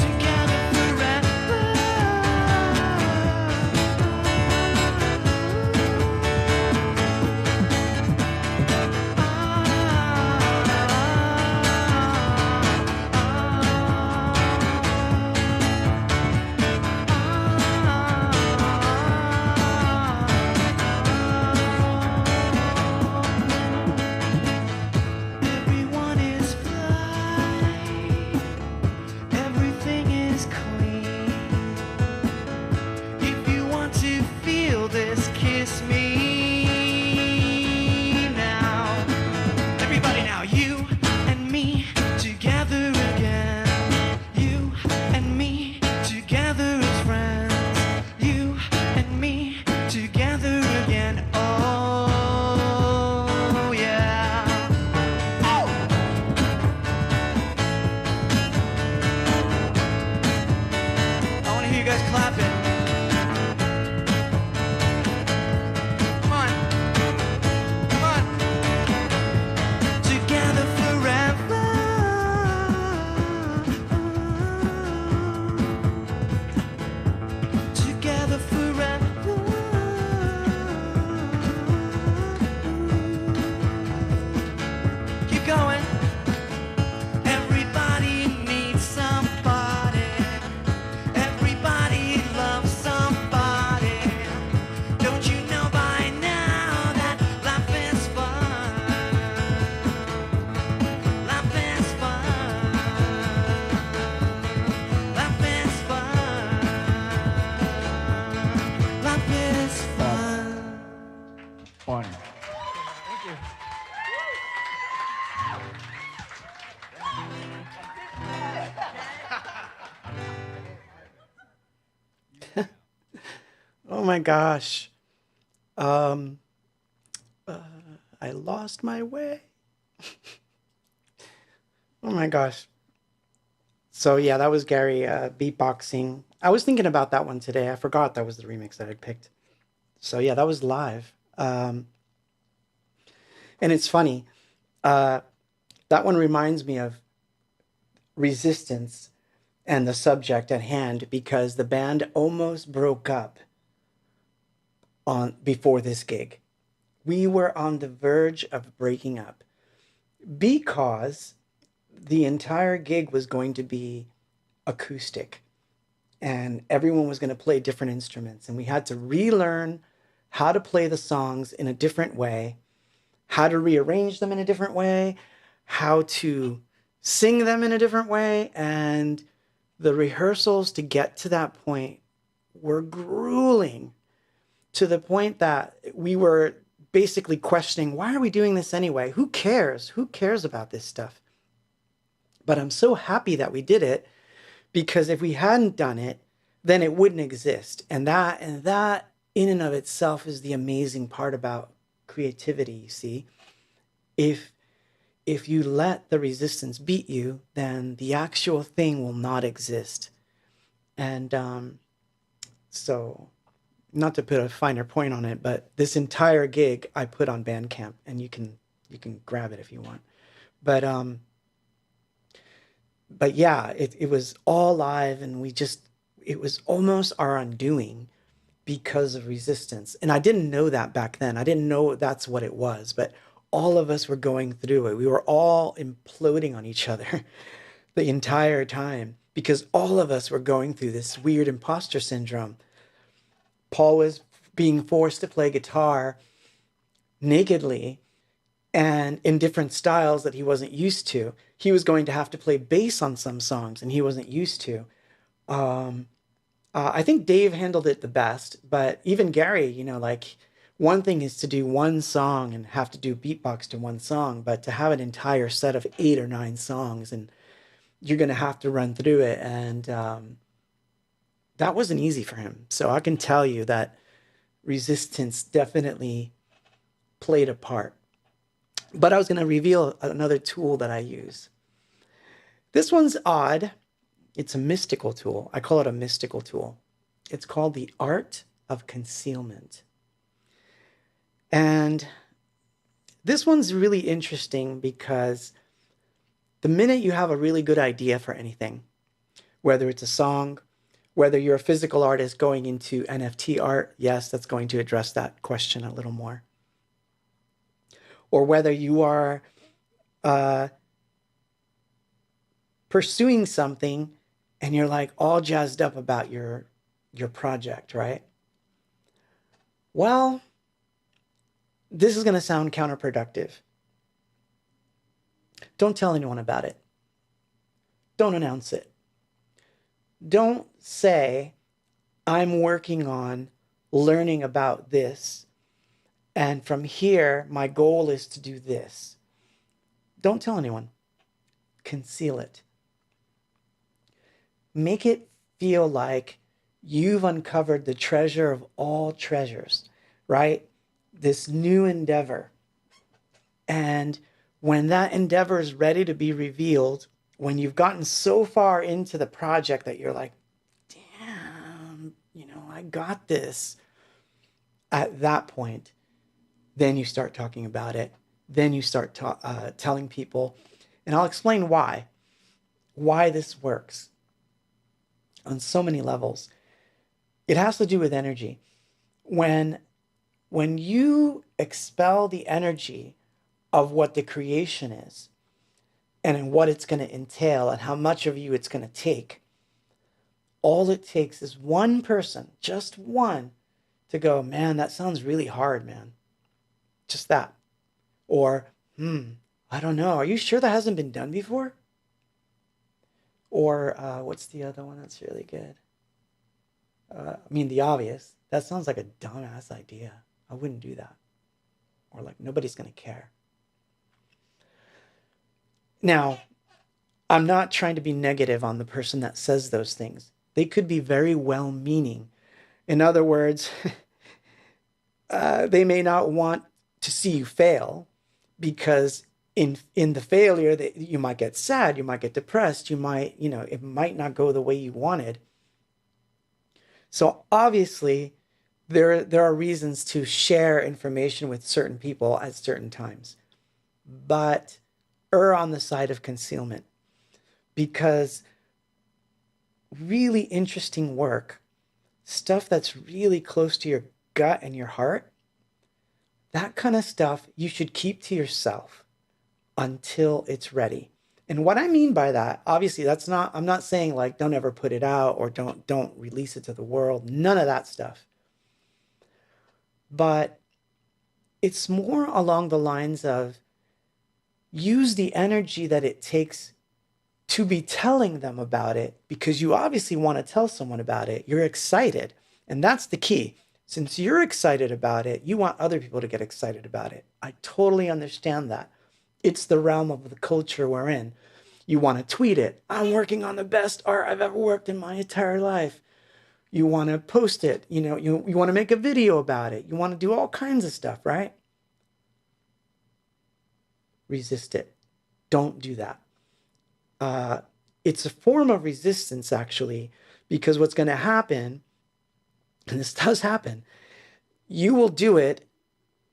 Together forever. Everyone is fine. Everything is clean. If you want to feel this, kiss me now. Everybody now. You and me together again. You and me together as friends. You and me together again. Oh yeah. Oh. I want to hear you guys clapping. Come on. Come on. Together forever. Together forever. Keep going. Everybody needs somebody. Everybody loves somebody. Don't you know by now that life is fun? Life is fun. Life is fun. Life is fun.
One.
Oh my gosh. Um, I lost my way. Oh my gosh. So yeah, that was Gary beatboxing. I was thinking about that one today. I forgot that was the remix that I picked. So yeah, that was live. And it's funny. That one reminds me of Resistance and the subject at hand because the band almost broke up on before this gig. We were on the verge of breaking up because the entire gig was going to be acoustic and everyone was going to play different instruments and we had to relearn how to play the songs in a different way, how to rearrange them in a different way, how to sing them in a different way, and the rehearsals to get to that point were grueling to the point that we were basically questioning, why are we doing this anyway? Who cares? Who cares about this stuff? But I'm so happy that we did it, because if we hadn't done it, then it wouldn't exist. And that in and of itself is the amazing part about creativity, you see. If if you let the resistance beat you, then the actual thing will not exist. And so, not to put a finer point on it, but this entire gig I put on Bandcamp, and you can grab it if you want. But yeah, it was all live, and it was almost our undoing because of resistance. And I didn't know that back then. I didn't know that's what it was, but all of us were going through it. We were all imploding on each other the entire time, because all of us were going through this weird imposter syndrome. Paul was being forced to play guitar nakedly and in different styles that he wasn't used to. He was going to have to play bass on some songs, and he wasn't used to. Um, I think Dave handled it the best, but even Gary, like, one thing is to do one song and have to do beatbox to one song, but to have an entire set of 8 or 9 songs, and you're going to have to run through it. And that wasn't easy for him. So I can tell you that resistance definitely played a part. But I was going to reveal another tool that I use. This one's odd. It's a mystical tool. I call it a mystical tool. It's called the art of concealment. And this one's really interesting because the minute you have a really good idea for anything, whether it's a song, whether you're a physical artist going into NFT art, yes, that's going to address that question a little more. Or whether you are pursuing something and you're like all jazzed up about your project, right? Well, this is going to sound counterproductive. Don't tell anyone about it. Don't announce it. Don't say, I'm working on learning about this, and from here, my goal is to do this. Don't tell anyone. Conceal it. Make it feel like you've uncovered the treasure of all treasures, right? This new endeavor. And when that endeavor is ready to be revealed, when you've gotten so far into the project that you're like, damn, I got this. At that point, then you start talking about it. Then you start telling people. And I'll explain why this works on so many levels. It has to do with energy. When you expel the energy of what the creation is, and what it's going to entail, and how much of you it's going to take, all it takes is one person, just one, to go, man, that sounds really hard, man. Just that. Or, I don't know. Are you sure that hasn't been done before? Or what's the other one that's really good? The obvious. That sounds like a dumbass idea. I wouldn't do that. Or like, nobody's going to care. Now, I'm not trying to be negative on the person that says those things. They could be very well-meaning. In other words, they may not want to see you fail, because in the failure that you might get sad, you might get depressed, you might, it might not go the way you wanted. So obviously, there are reasons to share information with certain people at certain times, but err on the side of concealment, because really interesting work, stuff that's really close to your gut and your heart, that kind of stuff you should keep to yourself until it's ready. And what I mean by that, obviously, I'm not saying like don't ever put it out or don't release it to the world. None of that stuff. But it's more along the lines of use the energy that it takes to be telling them about it, because you obviously want to tell someone about it. You're excited. And that's the key. Since you're excited about it, you want other people to get excited about it. I totally understand that. It's the realm of the culture we're in. You want to tweet it. I'm working on the best art I've ever worked in my entire life. You want to post it. You want to make a video about it. You want to do all kinds of stuff, right? Resist it. Don't do that. It's a form of resistance, actually, because what's going to happen, and this does happen, you will do it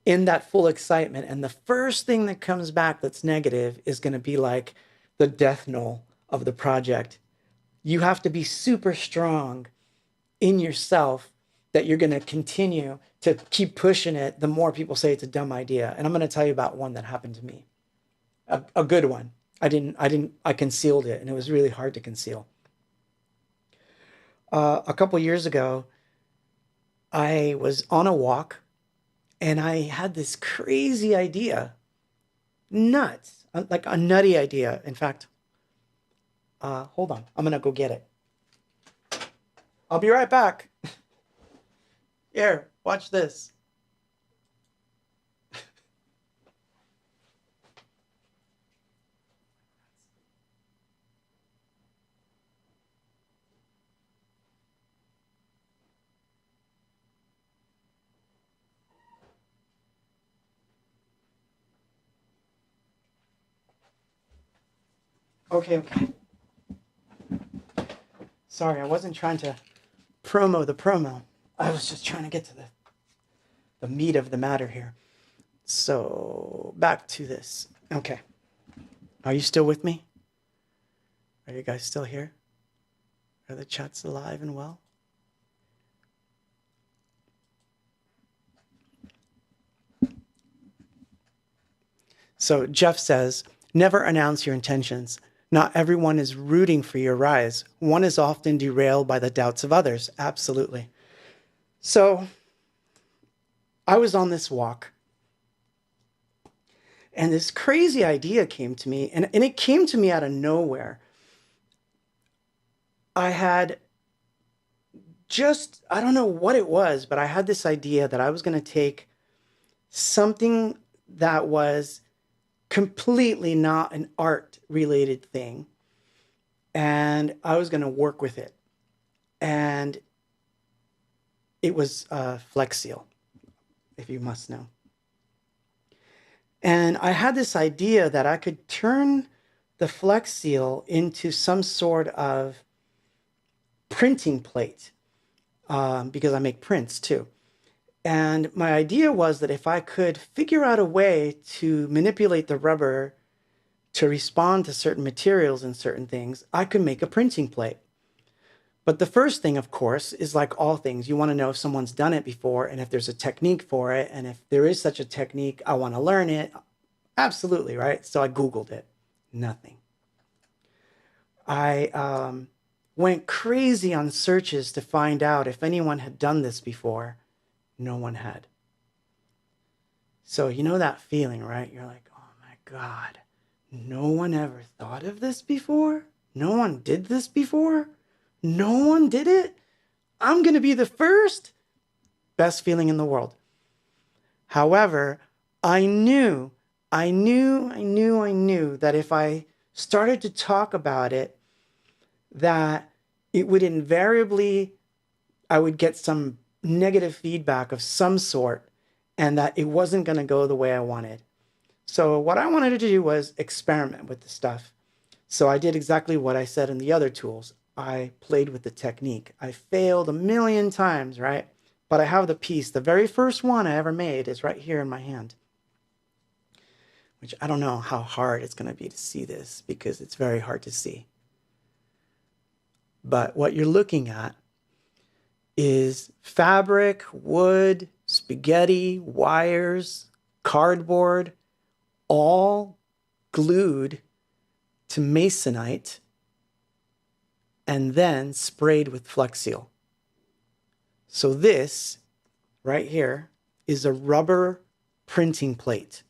in that full excitement. And the first thing that comes back that's negative is going to be like the death knell of the project. You have to be super strong in yourself that you're going to continue to keep pushing it the more people say it's a dumb idea. And I'm going to tell you about one that happened to me. A good one. I concealed it, and it was really hard to conceal. A couple years ago, I was on a walk and I had this crazy idea. Nuts. Like a nutty idea. In fact, hold on. I'm going to go get it. I'll be right back. Here, watch this. Okay. Sorry, I wasn't trying to promo the promo. I was just trying to get to the meat of the matter here. So, back to this. Okay. Are you still with me? Are you guys still here? Are the chats alive and well? So, Jeff says, never announce your intentions. Not everyone is rooting for your rise. One is often derailed by the doubts of others. Absolutely. So, I was on this walk, and this crazy idea came to me, and it came to me out of nowhere. I had I don't know what it was, but I had this idea that I was going to take something that was completely not an art related thing, and I was going to work with it. And it was Flex Seal, if you must know. And I had this idea that I could turn the Flex Seal into some sort of printing plate, because I make prints too. And my idea was that if I could figure out a way to manipulate the rubber to respond to certain materials and certain things, I could make a printing plate. But the first thing, of course, is like all things. You want to know if someone's done it before and if there's a technique for it. And if there is such a technique, I want to learn it. Absolutely, right? So I Googled it. Nothing. I went crazy on searches to find out if anyone had done this before. No one had. So you know that feeling, right? You're like, oh my God, no one ever thought of this before? No one did this before? No one did it? I'm going to be the first? Best feeling in the world. However, I knew that if I started to talk about it, that it would invariably, I would get some negative feedback of some sort, and that it wasn't going to go the way I wanted. So what I wanted to do was experiment with the stuff. So I did exactly what I said in the other tools. I played with the technique. I failed a million times, right? But I have the piece. The very first one I ever made is right here in my hand, which I don't know how hard it's going to be to see this because it's very hard to see. But what you're looking at is fabric, wood, spaghetti, wires, cardboard, all glued to masonite and then sprayed with Flex Seal. So this right here is a rubber printing plate.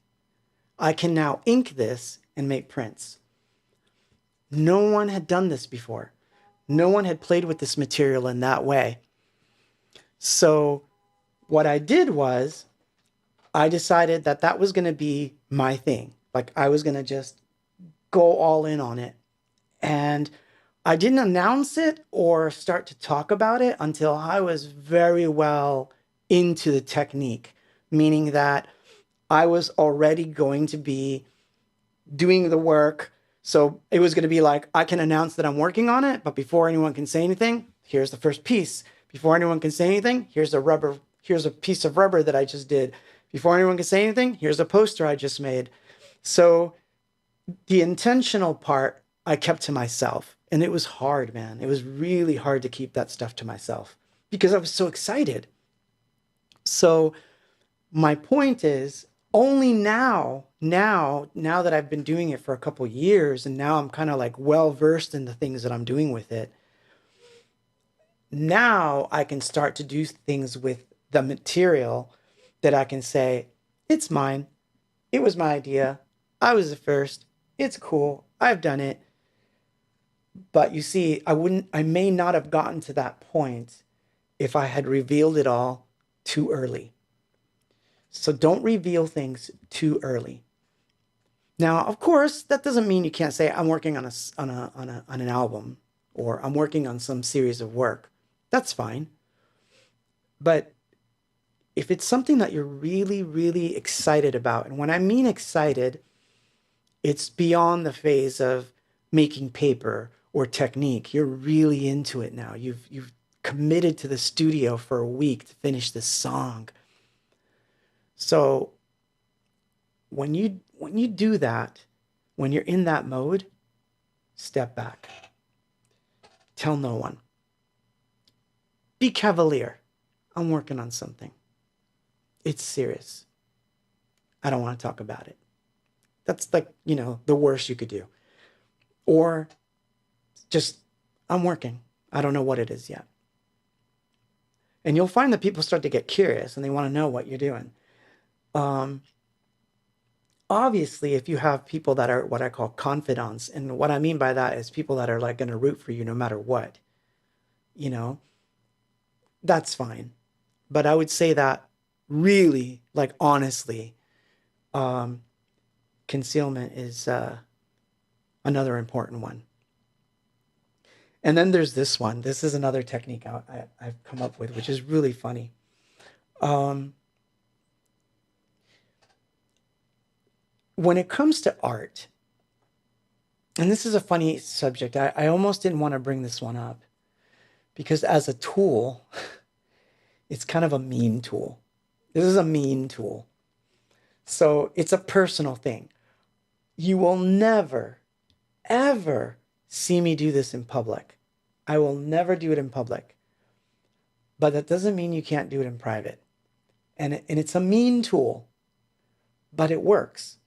I can now ink this and make prints. No one had done this before. No one had played with this material in that way. So What I did was I decided that that was going to be my thing. Like I was going to just go all in on it. And I didn't announce it or start to talk about it until I was very well into the technique, meaning that I was already going to be doing the work. So it was going to be like, I can announce that I'm working on it, but before anyone can say anything, here's the first piece. Before anyone can say anything, here's a piece of rubber that I just did. Before anyone can say anything, here's a poster I just made. So the intentional part I kept to myself. And it was hard, man. It was really hard to keep that stuff to myself because I was so excited. So my point is only now that I've been doing it for a couple years and now I'm kind of like well versed in the things that I'm doing with it. Now I can start to do things with the material that I can say, it's mine. It was my idea. I was the first. It's cool. I've done it. But you see, I may not have gotten to that point if I had revealed it all too early. So don't reveal things too early. Now, of course, that doesn't mean you can't say I'm working on an album or I'm working on some series of work. That's fine. But if it's something that you're really, really excited about, and when I mean excited, it's beyond the phase of making paper or technique. You're really into it now. You've committed to the studio for a week to finish this song. So when you do that, when you're in that mode, step back. Tell no one. Be cavalier. I'm working on something. It's serious. I don't want to talk about it. That's like, the worst you could do. Or just, I'm working. I don't know what it is yet. And you'll find that people start to get curious and they want to know what you're doing. Obviously, if you have people that are what I call confidants, and what I mean by that is people that are like going to root for you no matter what, that's fine. But I would say that really, like honestly, concealment is another important one. And then there's this one. This is another technique I've come up with, which is really funny. When it comes to art, and this is a funny subject, I almost didn't want to bring this one up because as a tool, it's kind of a mean tool. This is a mean tool. So it's a personal thing. You will never, ever see me do this in public. I will never do it in public. But that doesn't mean you can't do it in private. And it's a mean tool, but it works.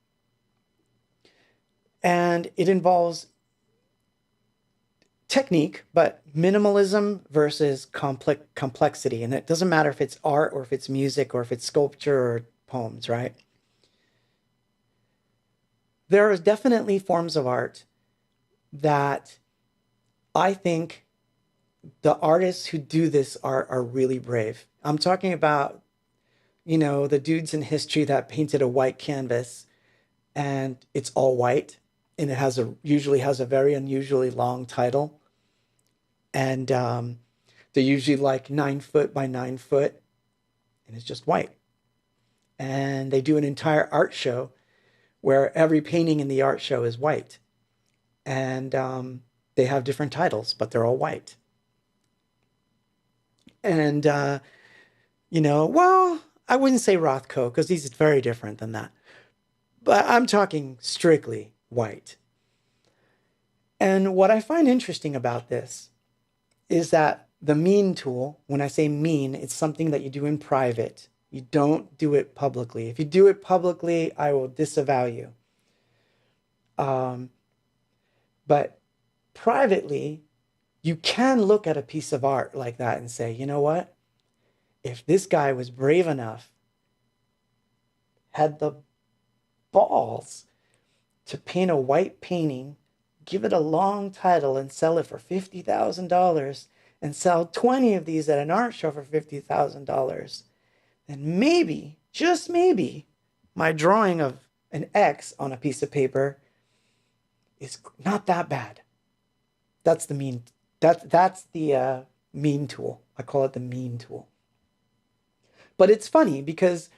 And it involves technique, but minimalism versus complexity. And it doesn't matter if it's art or if it's music or if it's sculpture or poems, right? There are definitely forms of art that I think the artists who do this are really brave. I'm talking about, the dudes in history that painted a white canvas and it's all white and it usually has a very unusually long title. And they're usually like 9 foot by 9 foot and it's just white. And they do an entire art show where every painting in the art show is white. And they have different titles, but they're all white. And, well, I wouldn't say Rothko because he's very different than that. But I'm talking strictly white. And what I find interesting about this is that the mean tool, when I say mean, it's something that you do in private. You don't do it publicly. If you do it publicly, I will disavow you. But privately, you can look at a piece of art like that and say, you know what? If this guy was brave enough, had the balls to paint a white painting, give it a long title and sell it for $50,000 and sell 20 of these at an art show for $50,000, And maybe, just maybe, my drawing of an X on a piece of paper is not that bad. That's the mean. That's the mean tool. I call it the mean tool. But it's funny because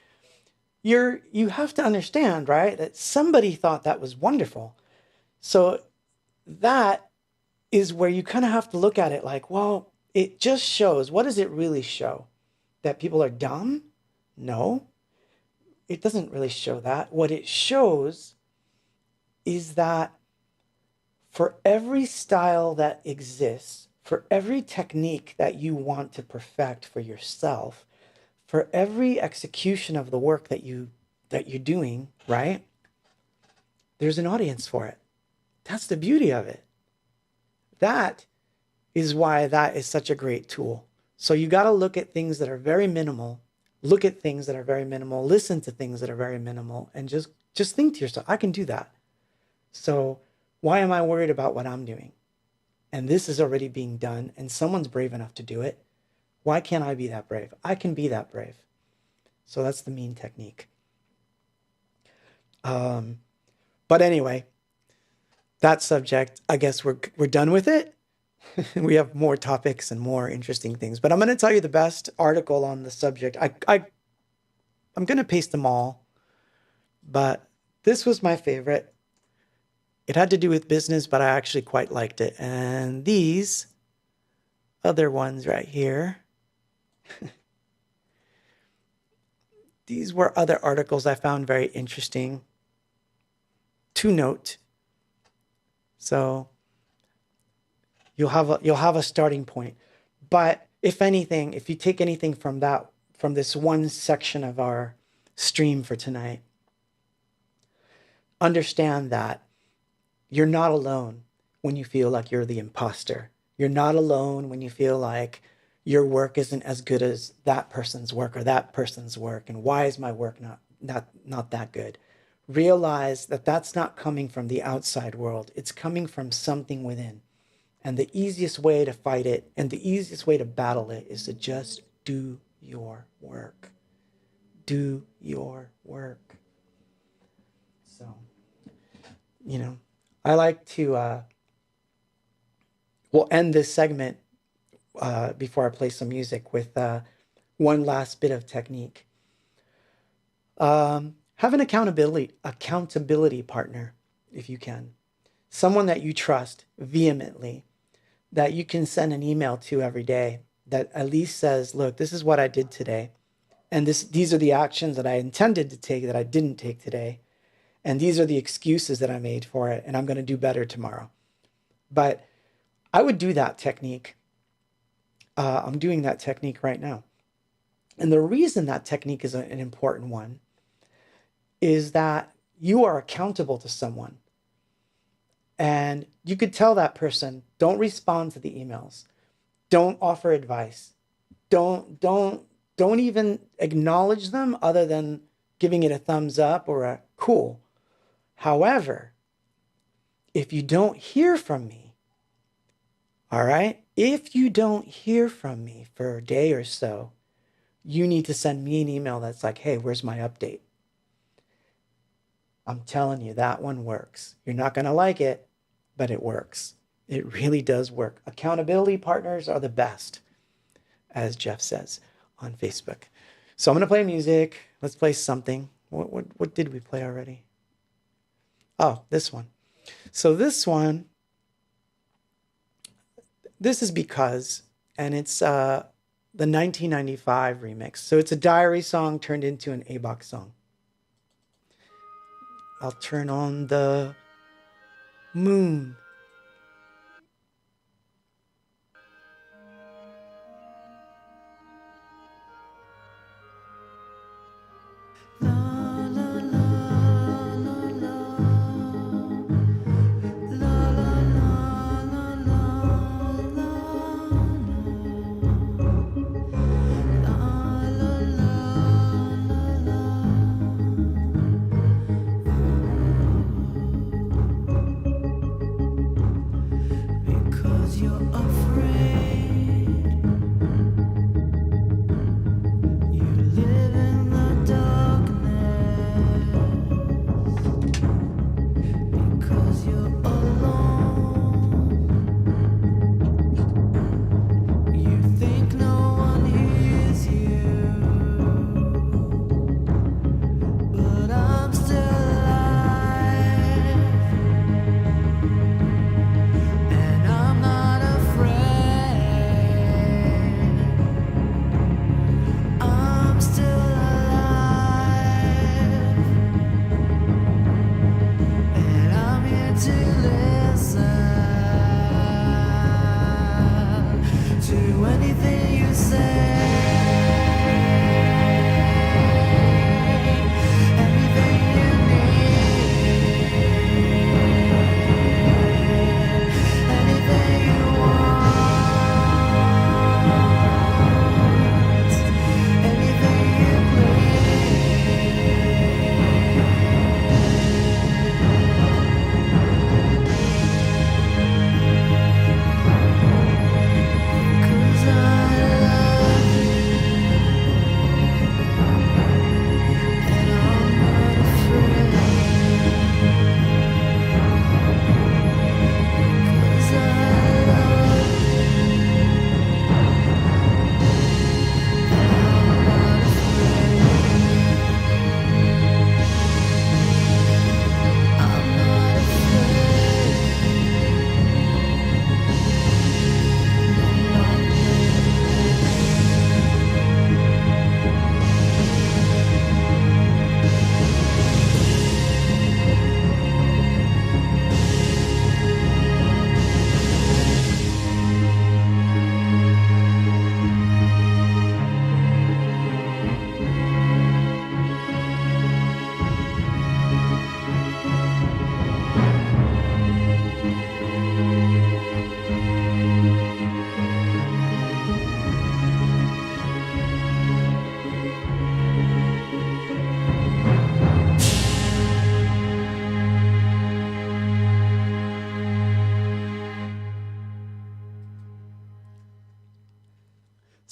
you have to understand, right, that somebody thought that was wonderful. So that is where you kind of have to look at it like, well, it just shows. What does it really show? That people are dumb? No, it doesn't really show that. What it shows is that for every style that exists, for every technique that you want to perfect for yourself, for every execution of the work that you're doing, right? There's an audience for it. That's the beauty of it. That is why that is such a great tool. So you got to look at things that are very minimal, look at things that are very minimal, listen to things that are very minimal, and just think to yourself, I can do that. So why am I worried about what I'm doing? And this is already being done, and someone's brave enough to do it. Why can't I be that brave? I can be that brave. So that's the mean technique. But anyway, that subject, I guess we're done with it. We have more topics and more interesting things, but I'm going to tell you the best article on the subject. I'm going to paste them all, but this was my favorite. It had to do with business, but I actually quite liked it. And these other ones right here, these were other articles I found very interesting to note. So you'll have a starting point. But if anything, if you take anything from this one section of our stream for tonight, understand that you're not alone when you feel like you're the imposter. You're not alone when you feel like your work isn't as good as that person's work or that person's work, and why is my work not that good? Realize that that's not coming from the outside world. It's coming from something within. And the easiest way to fight it and the easiest way to battle it is to just do your work. Do your work. So, I like to, we'll end this segment before I play some music with one last bit of technique. Have an accountability partner, if you can. Someone that you trust vehemently, that you can send an email to every day that at least says, look, this is what I did today. And these are the actions that I intended to take that I didn't take today. And these are the excuses that I made for it. And I'm going to do better tomorrow. But I would do that technique. I'm doing that technique right now. And the reason that technique is an important one is that you are accountable to someone. And you could tell that person, don't respond to the emails. Don't offer advice. Don't even acknowledge them other than giving it a thumbs up or a cool. However, if you don't hear from me, all right, if you don't hear from me for a day or so, you need to send me an email that's like, hey, where's my update? I'm telling you, that one works. You're not going to like it, but it works. It really does work. Accountability partners are the best, as Jeff says on Facebook. So I'm going to play music. Let's play something. What did we play already? Oh, this one. So this one, this is Because, and it's the 1995 remix. So it's a diary song turned into an ABOX song. I'll turn on the moon.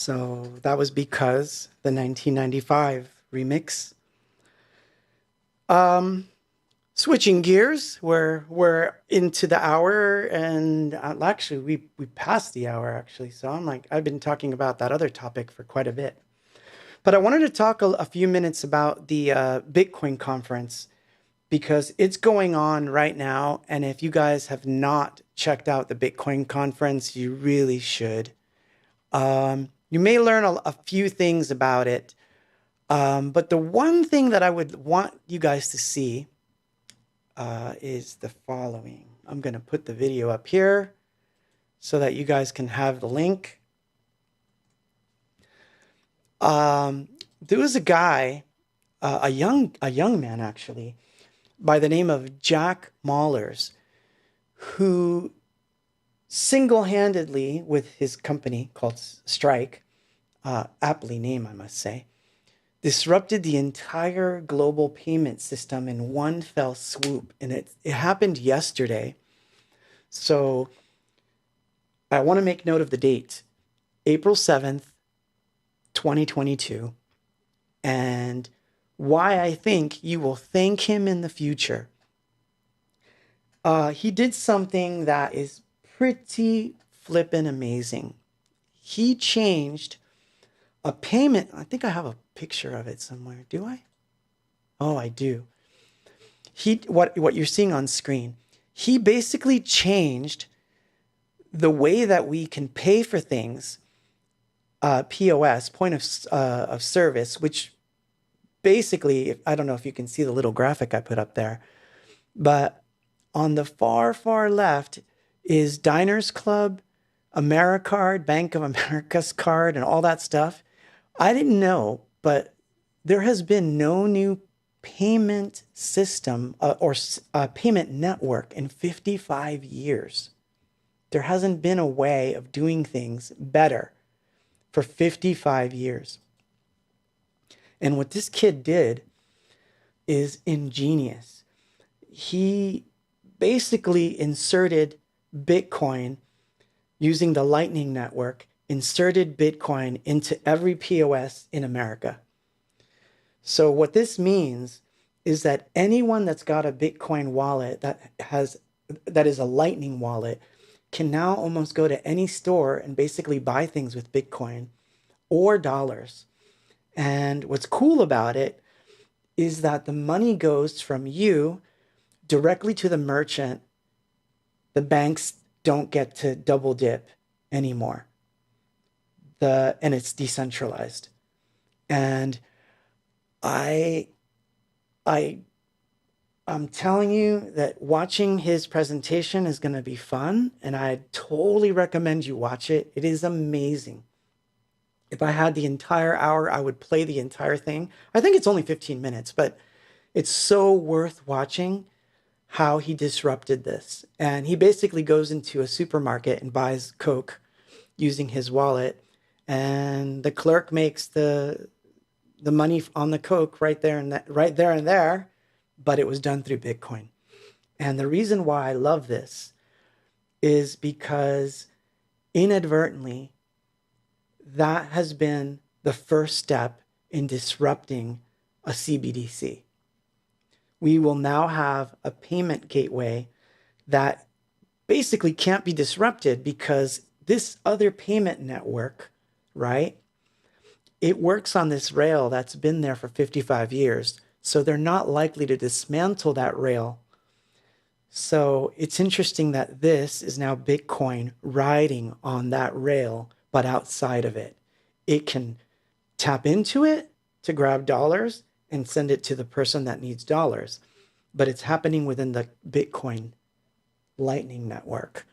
So that was because the 1995 remix. Um, Switching gears, we're into the hour, and actually we passed the hour actually. So I'm like I've been talking about that other topic for quite a bit, but I wanted to talk a few minutes about the Bitcoin conference because it's going on right now, and if you guys have not checked out the Bitcoin conference, you really should. You may learn a few things about it, but the one thing that I would want you guys to see is the following. I'm going to put the video up here so that you guys can have the link. There was a guy, a young man actually, by the name of Jack Mallers, who single-handedly, with his company called Strike, aptly named, I must say, disrupted the entire global payment system in one fell swoop. And it happened yesterday. So I want to make note of the date, April 7th, 2022, and why I think you will thank him in the future. He did something that is pretty flippin' amazing. He changed a payment. I think I have a picture of it somewhere. Do I? Oh, I do. What you're seeing on screen. He basically changed the way that we can pay for things, POS, point of service, which basically, I don't know if you can see the little graphic I put up there, but on the far, far left is Diners Club, AmeriCard, Bank of America's card, and all that stuff. I didn't know, but there has been no new payment system or payment network in 55 years. There hasn't been a way of doing things better for 55 years. And what this kid did is ingenious. He basically inserted Bitcoin using the Lightning Network, inserted Bitcoin into every POS in America. So what this means is that anyone that's got a Bitcoin wallet that is a Lightning wallet can now almost go to any store and basically buy things with Bitcoin or dollars. And what's cool about it is that the money goes from you directly to the merchant. The banks don't get to double dip anymore. And it's decentralized. And I I'm telling you that watching his presentation is going to be fun, and I totally recommend you watch it. It is amazing. If I had the entire hour, I would play the entire thing. I think it's only 15 minutes, but it's so worth watching how he disrupted this. And he basically goes into a supermarket and buys Coke using his wallet, and the clerk makes the money on the Coke right there and there, but it was done through Bitcoin. And the reason why I love this is because inadvertently, that has been the first step in disrupting a CBDC. We will now have a payment gateway that basically can't be disrupted because this other payment network, right? It works on this rail that's been there for 55 years. So they're not likely to dismantle that rail. So it's interesting that this is now Bitcoin riding on that rail, but outside of it. It can tap into it to grab dollars and send it to the person that needs dollars. But it's happening within the Bitcoin Lightning Network.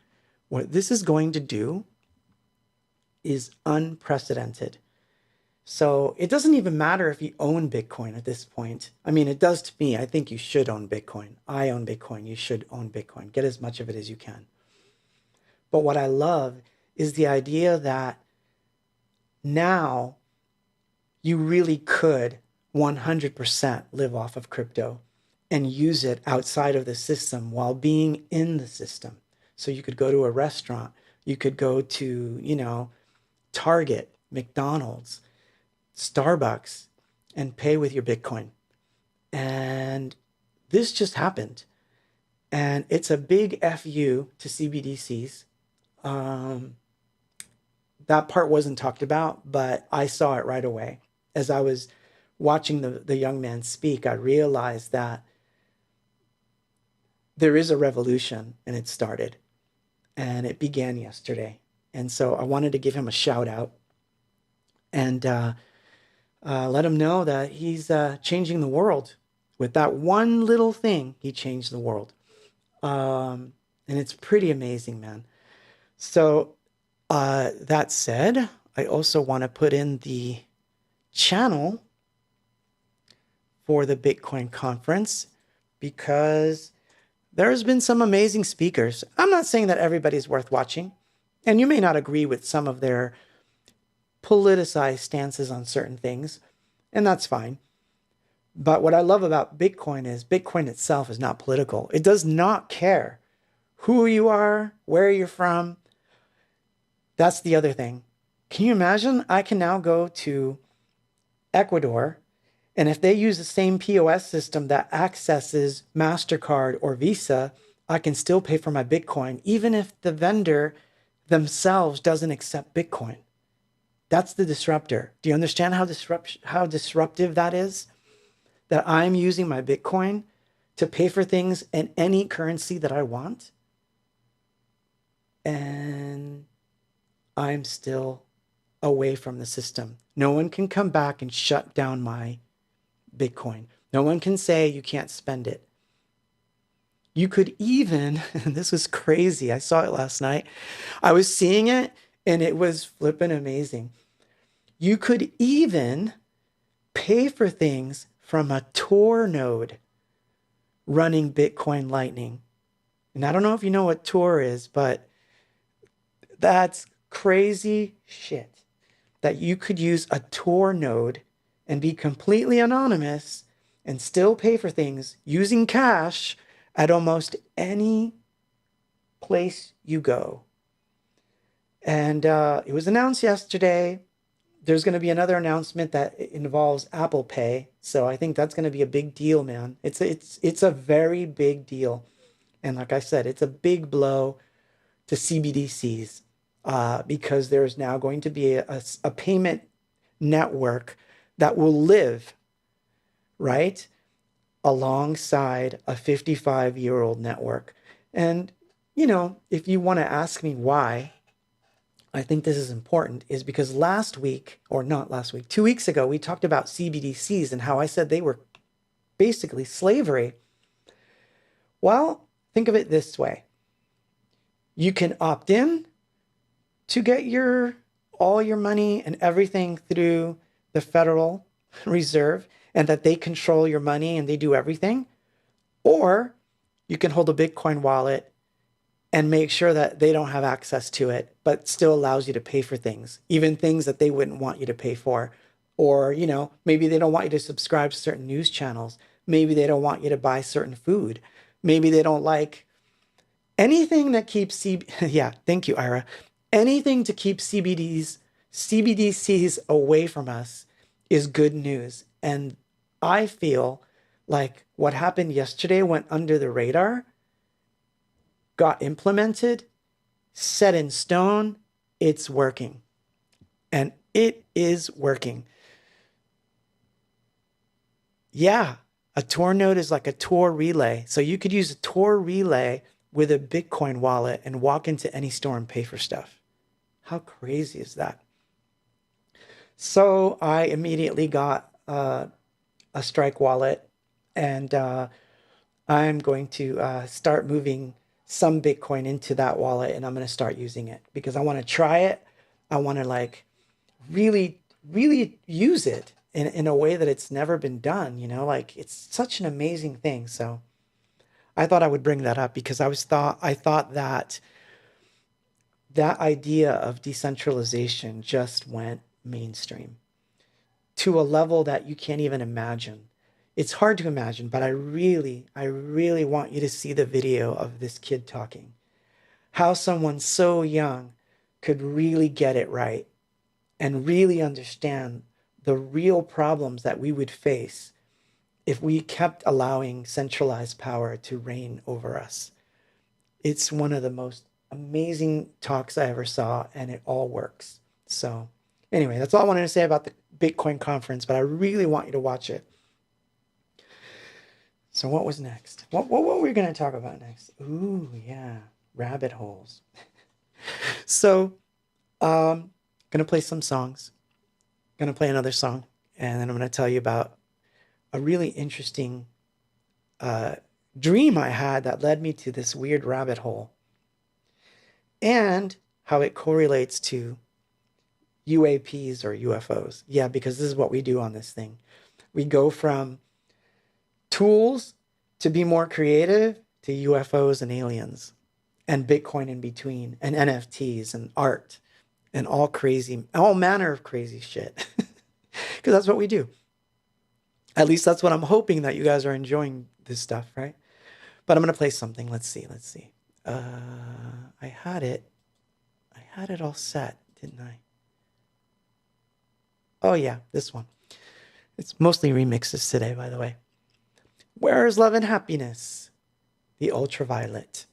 What this is going to do is unprecedented. So it doesn't even matter if you own Bitcoin at this point. I mean, it does to me. I think you should own Bitcoin. I own Bitcoin. You should own Bitcoin. Get as much of it as you can. But what I love is the idea that now you really could 100% live off of crypto and use it outside of the system while being in the system. So you could go to a restaurant, you could go to, Target, McDonald's, Starbucks, and pay with your Bitcoin. And this just happened. And it's a big FU to CBDCs. Um, that part wasn't talked about, but I saw it right away. As I was watching the young man speak, I realized that there is a revolution and it started and it began yesterday. And so I wanted to give him a shout out and let him know that he's changing the world. With that one little thing, he changed the world. And it's pretty amazing, man. So that said, I also want to put in the channel for the Bitcoin conference because there's been some amazing speakers. I'm not saying that everybody's worth watching, and you may not agree with some of their politicized stances on certain things, and that's fine. But what I love about Bitcoin is Bitcoin itself is not political. It does not care who you are, where you're from. That's the other thing. Can you imagine? I can now go to Ecuador, and if they use the same POS system that accesses MasterCard or Visa, I can still pay for my Bitcoin, even if the vendor themselves doesn't accept Bitcoin. That's the disruptor. Do you understand how disruptive that is? That I'm using my Bitcoin to pay for things in any currency that I want. And I'm still away from the system. No one can come back and shut down my Bitcoin. No one can say you can't spend it. You could even, and this was crazy, I saw it last night. I was seeing it and it was flipping amazing. You could even pay for things from a Tor node running Bitcoin Lightning. And I don't know if you know what Tor is, but that's crazy shit. That you could use a Tor node and be completely anonymous and still pay for things using cash at almost any place you go. And it was announced yesterday. There's going to be another announcement that involves Apple Pay. So I think that's going to be a big deal, man. It's a very big deal. And like I said, it's a big blow to CBDCs because there's now going to be a payment network that will live, right, alongside a 55-year-old network. And, you know, if you want to ask me why, I think this is important, is because last week, or not last week, 2 weeks ago, we talked about CBDCs and how I said they were basically slavery. Well, think of it this way. You can opt in to get all your money and everything through the Federal Reserve and that they control your money and they do everything. Or you can hold a Bitcoin wallet and make sure that they don't have access to it, but still allows you to pay for things, even things that they wouldn't want you to pay for. Or, you know, maybe they don't want you to subscribe to certain news channels. Maybe they don't want you to buy certain food. Maybe they don't like anything that keeps yeah, thank you, Ira. Anything to keep CBDCs away from us is good news. And I feel like what happened yesterday went under the radar, got implemented, set in stone. It's working. And it is working. Yeah, a Tor node is like a Tor relay. So you could use a Tor relay with a Bitcoin wallet and walk into any store and pay for stuff. How crazy is that? So I immediately got a Strike wallet and I'm going to start moving some Bitcoin into that wallet and I'm going to start using it because I want to try it. I want to like really use it in a way that it's never been done, you know, like it's such an amazing thing. So I thought I would bring that up because I thought that idea of decentralization just went mainstream to a level that you can't even imagine. It's hard to imagine, but I really want you to see the video of this kid talking. How someone so young could really get it right and really understand the real problems that we would face if we kept allowing centralized power to reign over us. It's one of the most amazing talks I ever saw, and it all works. So, anyway, that's all I wanted to say about the Bitcoin conference, but I really want you to watch it. So, what was next? What were we going to talk about next? Ooh, yeah, rabbit holes. So, gonna play some songs. Gonna play another song, and then I'm gonna tell you about a really interesting dream I had that led me to this weird rabbit hole, and how it correlates to UAPs or UFOs. Yeah, because this is what we do on this thing. We go from tools to be more creative to UFOs and aliens and Bitcoin in between and NFTs and art and all manner of crazy shit. Because that's what we do. At least that's what I'm hoping, that you guys are enjoying this stuff, right? But I'm going to play something. Let's see. I had it all set, didn't I? Oh yeah, this one. It's mostly remixes today, by the way. Where is Love and Happiness? The Ultraviolet.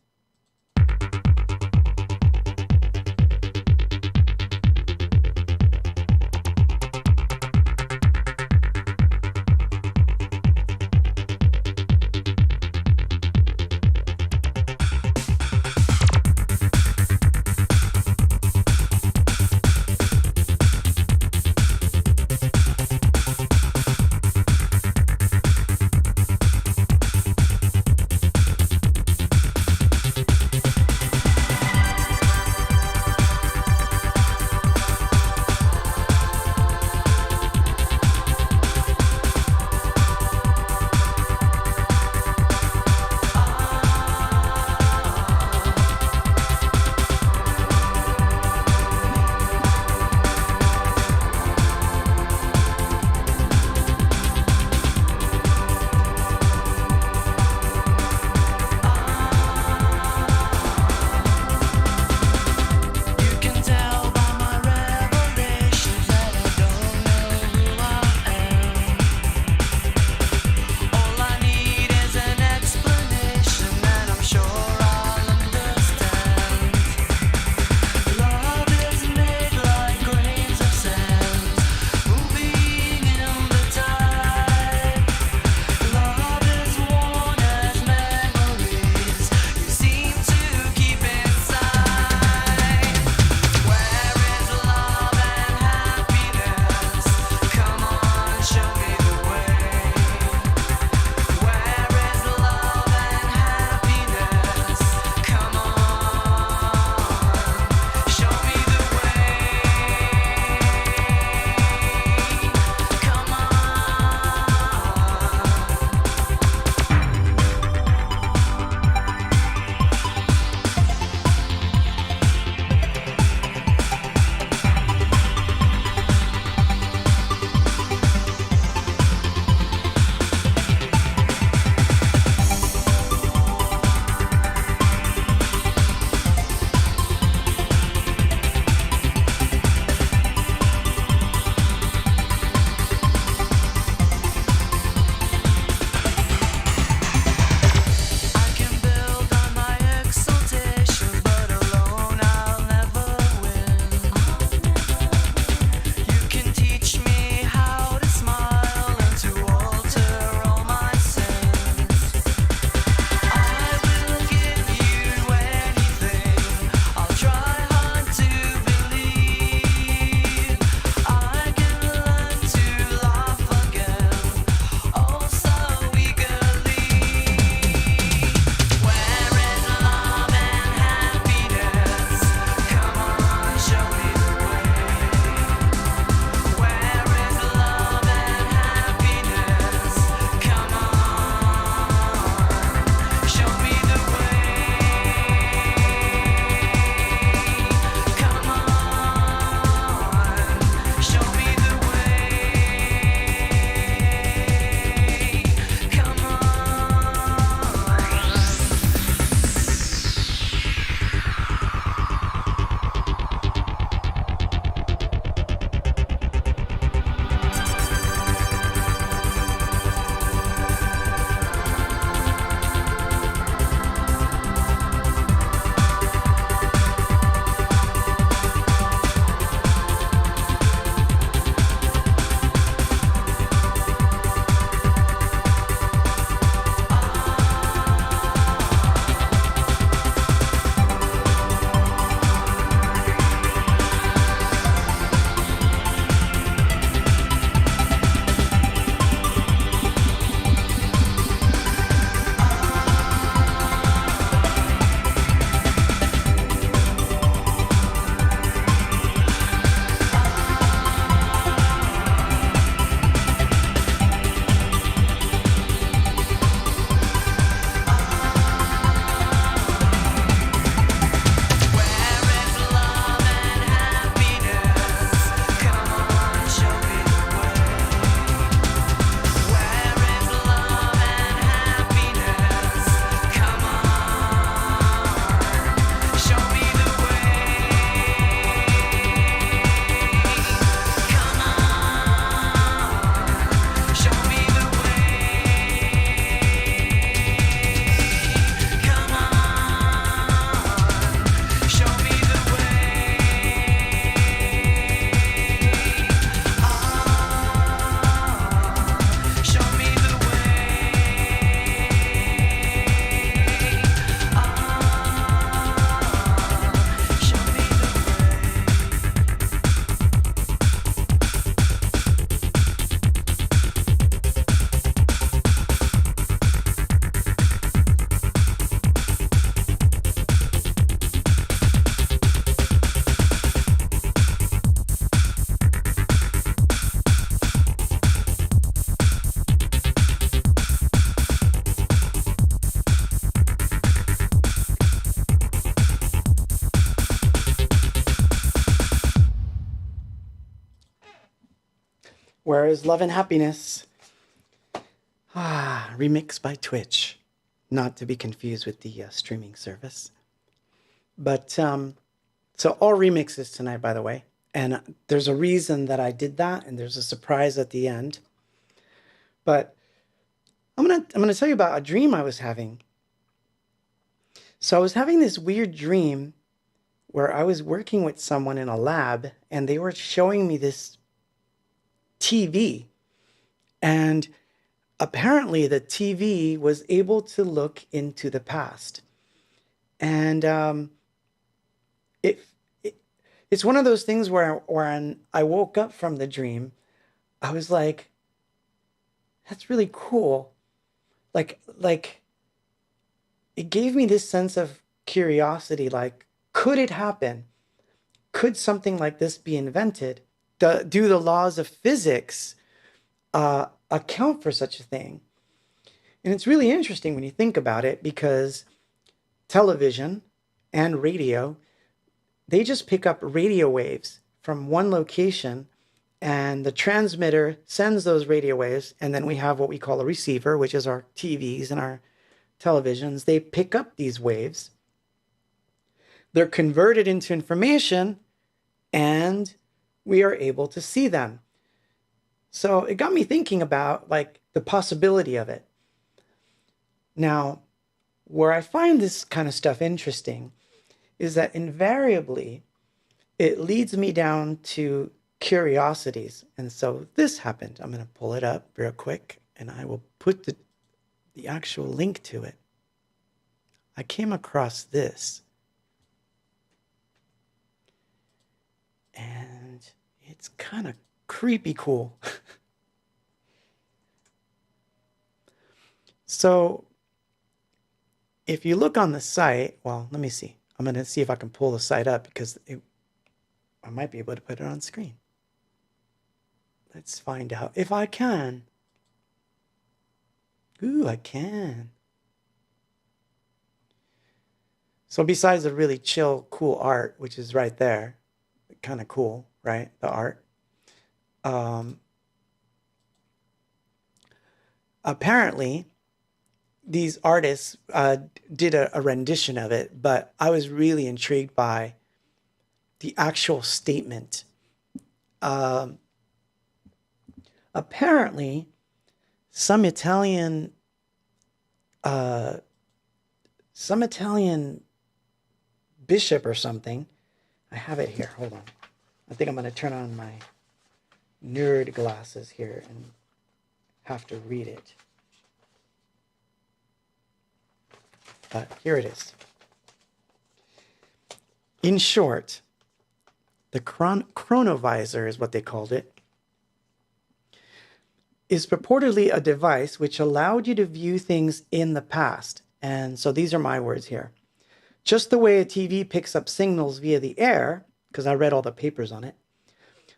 Where is Love and Happiness? Remixed by Twitch. Not to be confused with the streaming service. But, so all remixes tonight, by the way. And there's a reason that I did that, and there's a surprise at the end. But I'm gonna tell you about a dream I was having. So I was having this weird dream where I was working with someone in a lab, and they were showing me this TV. And apparently the TV was able to look into the past. And it, it's one of those things where when I woke up from the dream, I was like, that's really cool. Like it gave me this sense of curiosity, like, could it happen? Could something like this be invented? Do the laws of physics account for such a thing? And it's really interesting when you think about it, because television and radio, they just pick up radio waves from one location, and the transmitter sends those radio waves, and then we have what we call a receiver, which is our TVs and our televisions. They pick up these waves, they're converted into information, and we are able to see them. So it got me thinking about like the possibility of it. Now, where I find this kind of stuff interesting is that invariably it leads me down to curiosities. And so this happened. I'm going to pull it up real quick, and I will put the actual link to it. I came across this, and it's kind of creepy cool. So if you look on the site, well, let me see. I'm going to see if I can pull the site up, because I might be able to put it on screen. Let's find out if I can. Ooh, I can. So besides the really chill, cool art, which is right there, kind of cool, right? The art. Apparently, these artists did a rendition of it, but I was really intrigued by the actual statement. Apparently, some Italian bishop or something. I have it here. Hold on. I think I'm going to turn on my nerd glasses here and have to read it. Here it is. In short, the chronovisor is what they called it, is purportedly a device which allowed you to view things in the past. And so these are my words here. Just the way a TV picks up signals via the air, because I read all the papers on it,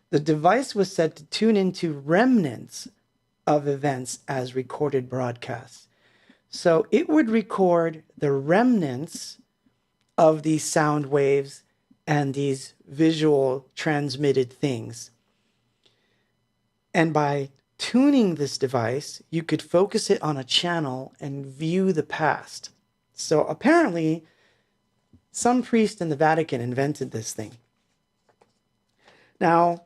the device was said to tune into remnants of events as recorded broadcasts. So it would record the remnants of these sound waves and these visual transmitted things. And by tuning this device, you could focus it on a channel and view the past. So apparently, some priest in the Vatican invented this thing. Now,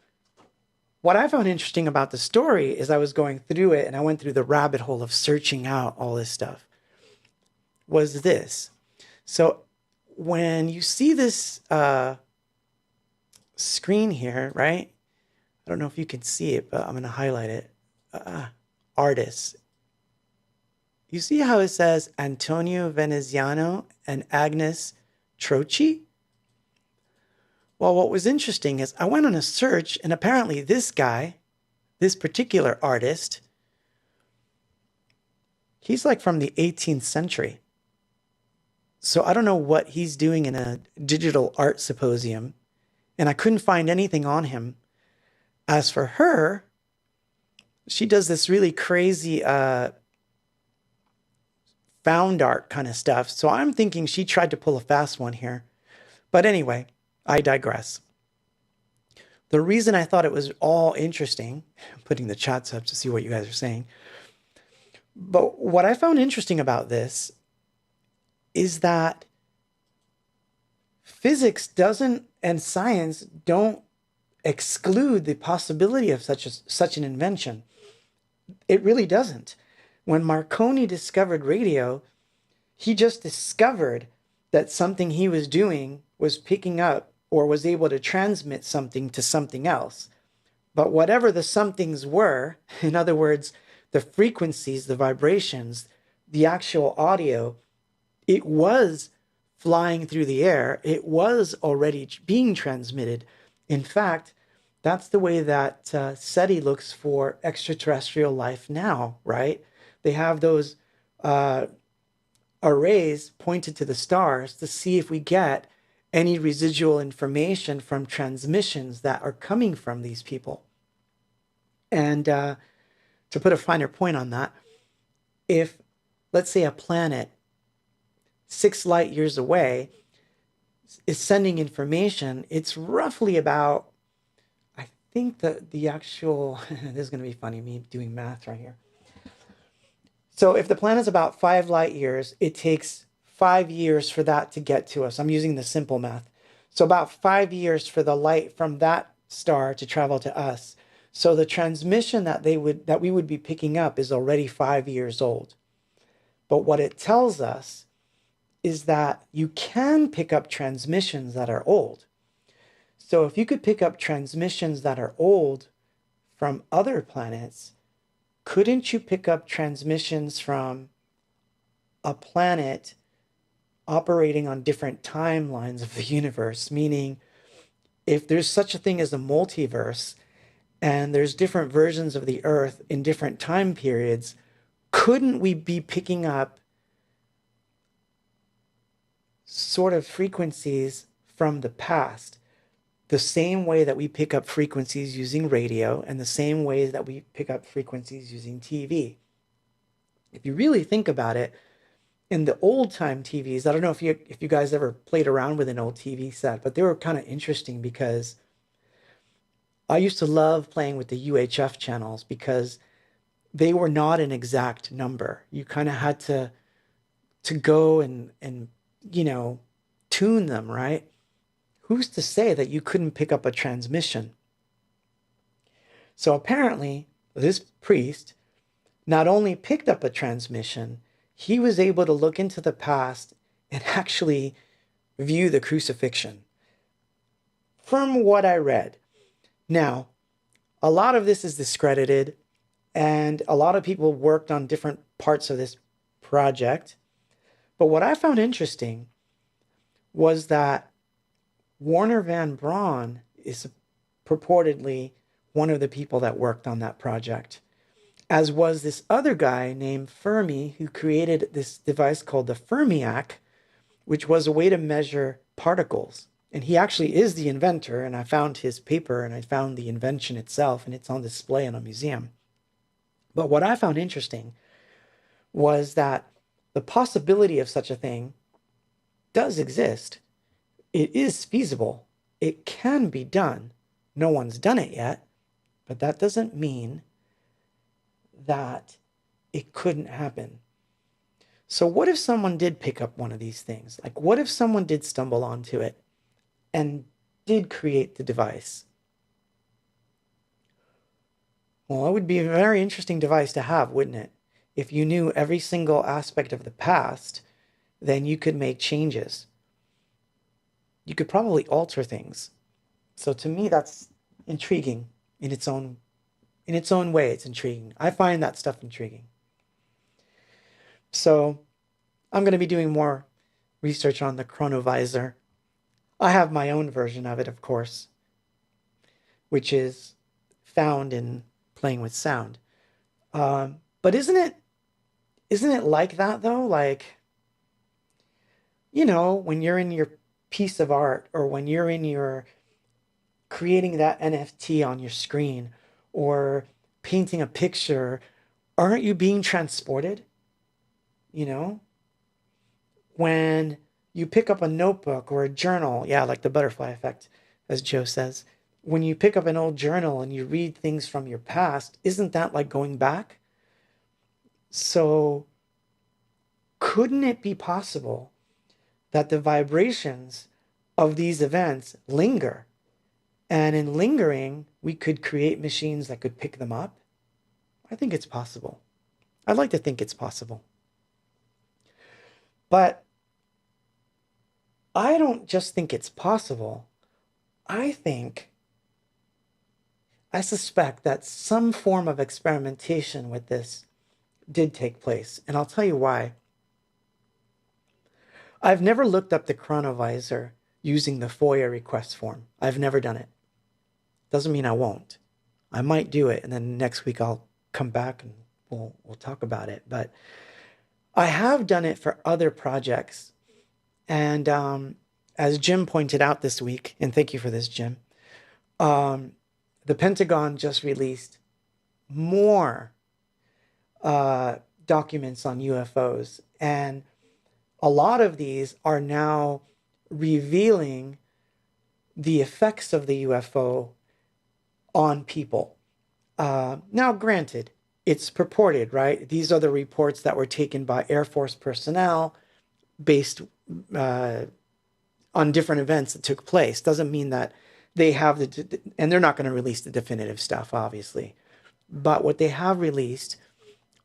what I found interesting about the story is I was going through it, and I went through the rabbit hole of searching out all this stuff, was this. So when you see this screen here, right? I don't know if you can see it, but I'm going to highlight it. Artists. You see how it says Antonio Veneziano and Agnes Trochi? Well, what was interesting is I went on a search, and apparently this guy, this particular artist, he's like from the 18th century. So I don't know what he's doing in a digital art symposium, and I couldn't find anything on him. As for her, she does this really crazy found art kind of stuff. So I'm thinking she tried to pull a fast one here. But anyway, I digress. the reason I thought it was all interesting, I'm putting the chats up to see what you guys are saying, but what I found interesting about this is that physics doesn't and science don't exclude the possibility of such an invention. It really doesn't. When Marconi discovered radio, he just discovered that something he was doing was picking up or was able to transmit something to something else. But whatever the somethings were, in other words, the frequencies, the vibrations, the actual audio, it was flying through the air. It was already being transmitted. In fact, that's the way that SETI looks for extraterrestrial life now, right? They have those arrays pointed to the stars to see if we get any residual information from transmissions that are coming from these people. And to put a finer point on that, if, let's say, a planet 6 light years away is sending information, it's roughly about, I think that the actual, this is going to be funny, me doing math right here. So if the planet's about 5 light years, it takes 5 years for that to get to us. I'm using the simple math. So about 5 years for the light from that star to travel to us. So the transmission that we would be picking up is already 5 years old. But what it tells us is that you can pick up transmissions that are old. So if you could pick up transmissions that are old from other planets, couldn't you pick up transmissions from a planet operating on different timelines of the universe? Meaning, if there's such a thing as a multiverse, and there's different versions of the Earth in different time periods, couldn't we be picking up sort of frequencies from the past? The same way that we pick up frequencies using radio and the same way that we pick up frequencies using TV. If you really think about it, in the old time TVs, I don't know if you guys ever played around with an old TV set, but they were kind of interesting because I used to love playing with the UHF channels because they were not an exact number. You kind of had to go and tune them, right? Who's to say that you couldn't pick up a transmission? So apparently, this priest not only picked up a transmission, he was able to look into the past and actually view the crucifixion. From what I read. Now, a lot of this is discredited, and a lot of people worked on different parts of this project. But what I found interesting was that Warner Van Braun is purportedly one of the people that worked on that project, as was this other guy named Fermi, who created this device called the Fermiac, which was a way to measure particles. And he actually is the inventor, and I found his paper and I found the invention itself, and it's on display in a museum. But what I found interesting was that the possibility of such a thing does exist. It is feasible. It can be done. No one's done it yet, but that doesn't mean that it couldn't happen. So what if someone did pick up one of these things? Like, what if someone did stumble onto it and did create the device? Well, it would be a very interesting device to have, wouldn't it? If you knew every single aspect of the past, then you could make changes. You could probably alter things. So to me, that's intriguing in its own way. It's intriguing. I find that stuff intriguing. So I'm going to be doing more research on the chronovisor. I have my own version of it, of course, which is found in playing with sound. But isn't it like that though? Like, when you're in your piece of art, or when you're in your creating that NFT on your screen, or painting a picture, aren't you being transported? When you pick up a notebook or a journal, yeah, like the butterfly effect, as Joe says, when you pick up an old journal and you read things from your past, isn't that like going back? So couldn't it be possible that the vibrations of these events linger? And in lingering, we could create machines that could pick them up? I think it's possible. I'd like to think it's possible. But I don't just think it's possible. I suspect that some form of experimentation with this did take place. And I'll tell you why. I've never looked up the chronovisor using the FOIA request form. I've never done it. Doesn't mean I won't. I might do it, and then next week I'll come back and we'll talk about it. But I have done it for other projects. And as Jim pointed out this week, and thank you for this, Jim, the Pentagon just released more documents on UFOs. And a lot of these are now revealing the effects of the UFO on people. Now, granted, it's purported, right? These are the reports that were taken by Air Force personnel based on different events that took place. Doesn't mean that they have and they're not going to release the definitive stuff, obviously. But what they have released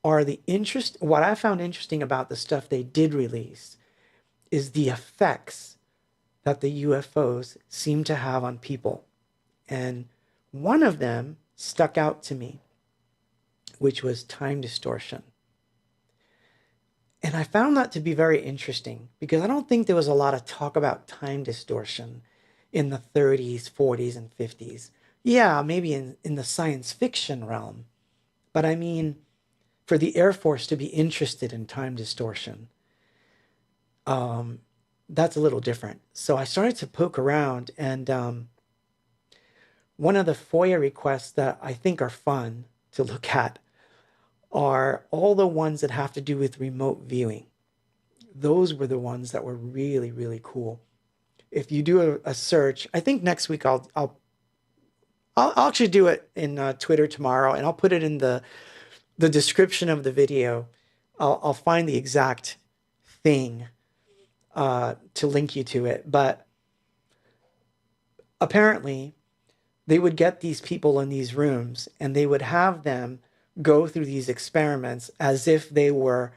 are what I found interesting about the stuff they did release is the effects that the UFOs seem to have on people. And one of them stuck out to me, which was time distortion. And I found that to be very interesting because I don't think there was a lot of talk about time distortion in the 30s, 40s, and 50s. Yeah, maybe in the science fiction realm. But I mean, for the Air Force to be interested in time distortion, that's a little different. So I started to poke around, and one of the FOIA requests that I think are fun to look at are all the ones that have to do with remote viewing. Those were the ones that were really, really cool. If you do a search, I think next week I'll actually do it in Twitter tomorrow, and I'll put it in the description of the video. I'll find the exact thing to link you to it. But apparently, they would get these people in these rooms, and they would have them go through these experiments as if they were,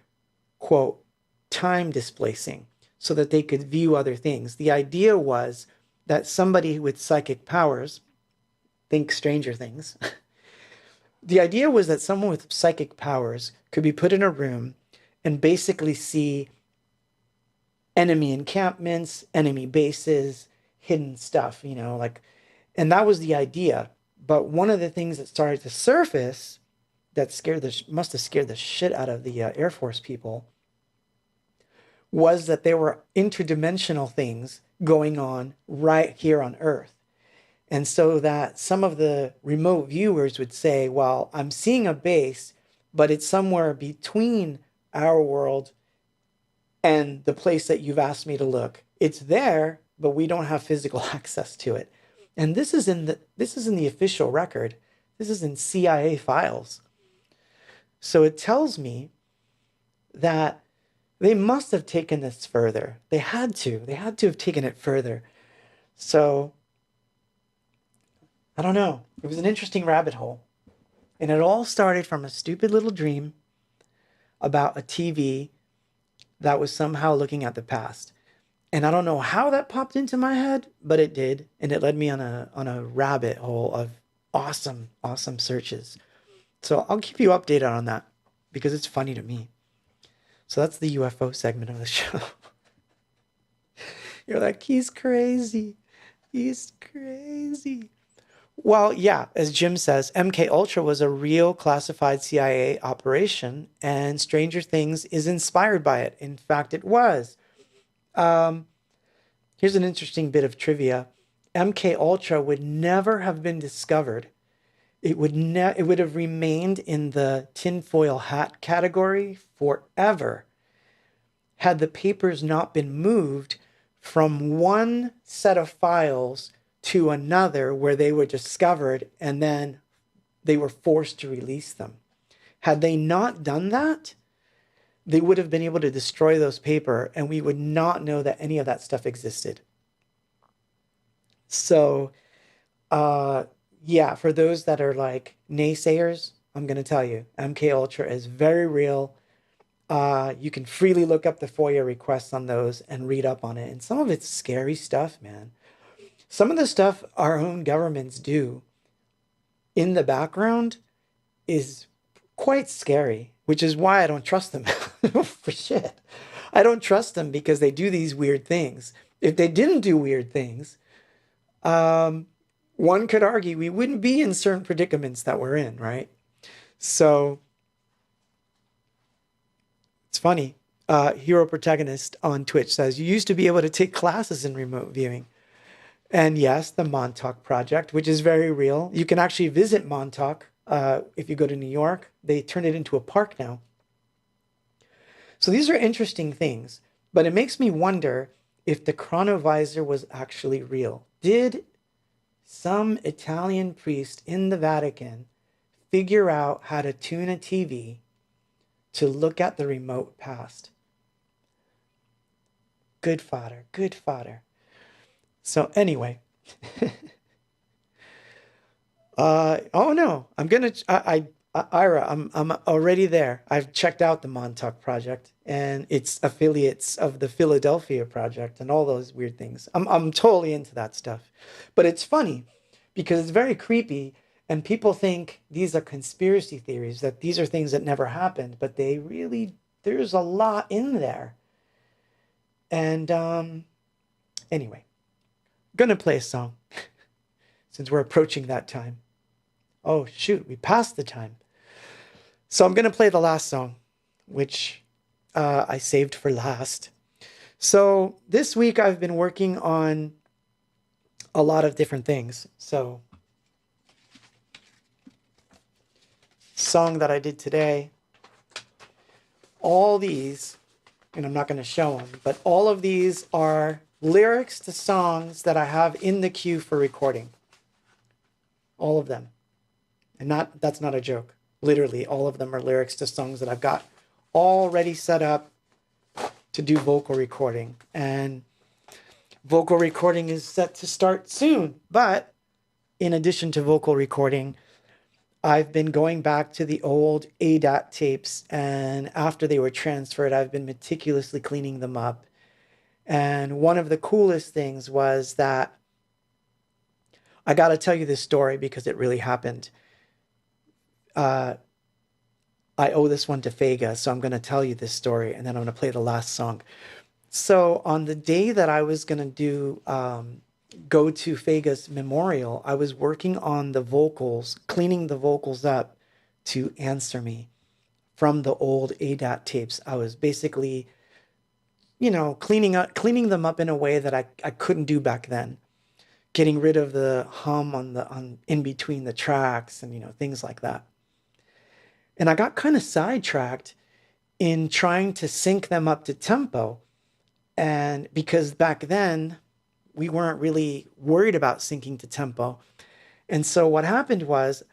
quote, time displacing, so that they could view other things. The idea was that somebody with psychic powers, think Stranger Things, the idea was that someone with psychic powers could be put in a room and basically see enemy encampments, enemy bases, hidden stuff, and that was the idea. But one of the things that started to surface that must have scared the shit out of the Air Force people was that there were interdimensional things going on right here on Earth. And so that some of the remote viewers would say, well, I'm seeing a base, but it's somewhere between our world and the place that you've asked me to look. It's there, but we don't have physical access to it. And this is in the official record. This is in CIA files. So it tells me that they must have taken this further. They had to have taken it further. So I don't know. It was an interesting rabbit hole. And it all started from a stupid little dream about a TV that was somehow looking at the past. And I don't know how that popped into my head, but it did. And it led me on a rabbit hole of awesome, awesome searches. So I'll keep you updated on that because it's funny to me. So that's the UFO segment of the show. You're like, he's crazy. He's crazy. Well, yeah, as Jim says, MK Ultra was a real classified CIA operation, and Stranger Things is inspired by it. In fact, it was. Here's an interesting bit of trivia. MK Ultra would never have been discovered. It would have remained in the tinfoil hat category forever had the papers not been moved from one set of files to another where they were discovered and then they were forced to release them. Had they not done that, they would have been able to destroy those paper and we would not know that any of that stuff existed. So, yeah, for those that are like naysayers, I'm going to tell you, MK Ultra is very real. You can freely look up the FOIA requests on those and read up on it. And some of it's scary stuff, man. Some of the stuff our own governments do in the background is quite scary, which is why I don't trust them for shit. I don't trust them because they do these weird things. If they didn't do weird things, one could argue we wouldn't be in certain predicaments that we're in, right? So it's funny. Hero Protagonist on Twitch says, you used to be able to take classes in remote viewing. And yes, the Montauk Project, which is very real. You can actually visit Montauk if you go to New York. They turn it into a park now. So these are interesting things, but it makes me wonder if the chronovisor was actually real. Did some Italian priest in the Vatican figure out how to tune a TV to look at the remote past? Good fodder, good fodder. So anyway, oh no, Ira, I'm already there. I've checked out the Montauk Project and its affiliates of the Philadelphia Project and all those weird things. I'm totally into that stuff, but it's funny because it's very creepy and people think these are conspiracy theories, that these are things that never happened, but there's a lot in there. And anyway. Gonna play a song since we're approaching that time. Oh shoot, we passed the time. So I'm gonna play the last song, which I saved for last. So this week I've been working on a lot of different things. So song that I did today, all these, and I'm not gonna show them, but all of these are lyrics to songs that I have in the queue for recording. All of them. And that's not a joke. Literally, all of them are lyrics to songs that I've got already set up to do vocal recording. And vocal recording is set to start soon. But in addition to vocal recording, I've been going back to the old ADAT tapes. And after they were transferred, I've been meticulously cleaning them up. And one of the coolest things was that I got to tell you this story because it really happened. I owe this one to Fega, so I'm going to tell you this story and then I'm going to play the last song. So on the day that I was going to go to Fega's memorial, I was working on the vocals, cleaning the vocals up to Answer Me from the old ADAT tapes. I was basically cleaning them up in a way that I couldn't do back then. Getting rid of the hum on in between the tracks and things like that. And I got kind of sidetracked in trying to sync them up to tempo. And because back then we weren't really worried about syncing to tempo. And so what happened was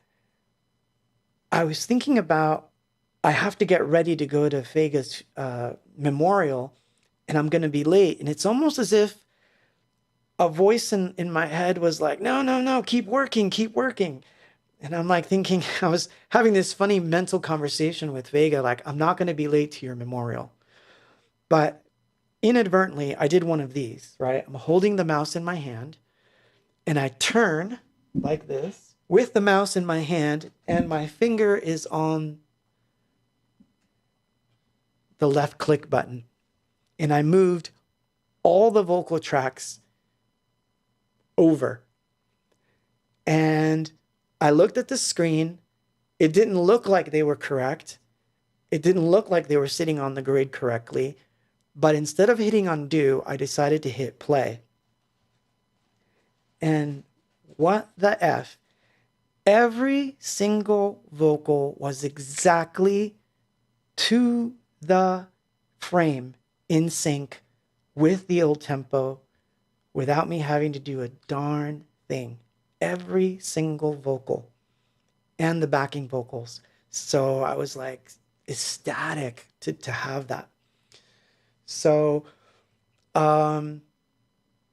I was thinking about, I have to get ready to go to Fega's memorial and I'm going to be late. And it's almost as if a voice in my head was like, no, keep working. And I'm like thinking, I was having this funny mental conversation with Vega, like, I'm not going to be late to your memorial. But inadvertently, I did one of these, right? I'm holding the mouse in my hand and I turn like this with the mouse in my hand and my finger is on the left click button. And I moved all the vocal tracks over. And I looked at the screen. It didn't look like they were correct. It didn't look like they were sitting on the grid correctly. But instead of hitting undo, I decided to hit play. And what the F? Every single vocal was exactly to the frame, in sync with the old tempo, without me having to do a darn thing, every single vocal and the backing vocals. So I was like ecstatic to have that. So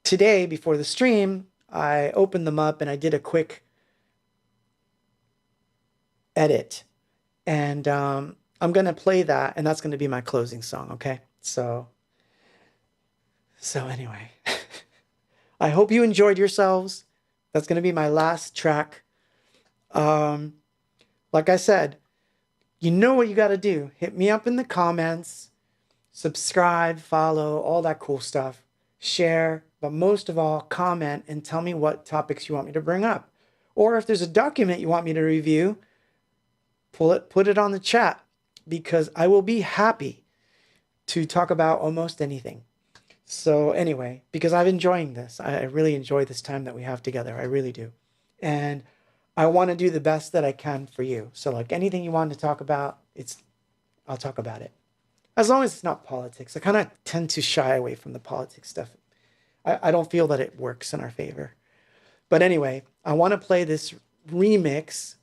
today before the stream, I opened them up and I did a quick edit. And I'm going to play that, and that's going to be my closing song, okay? So anyway, I hope you enjoyed yourselves. That's going to be my last track. Like I said, you know what you got to do. Hit me up in the comments, subscribe, follow, all that cool stuff. Share, but most of all, comment and tell me what topics you want me to bring up. Or if there's a document you want me to review, put it on the chat, because I will be happy to talk about almost anything. So anyway, because I'm enjoying this. I really enjoy this time that we have together. I really do. And I want to do the best that I can for you. So like anything you want to talk about, I'll talk about it. As long as it's not politics. I kind of tend to shy away from the politics stuff. I don't feel that it works in our favor. But anyway, I want to play this remix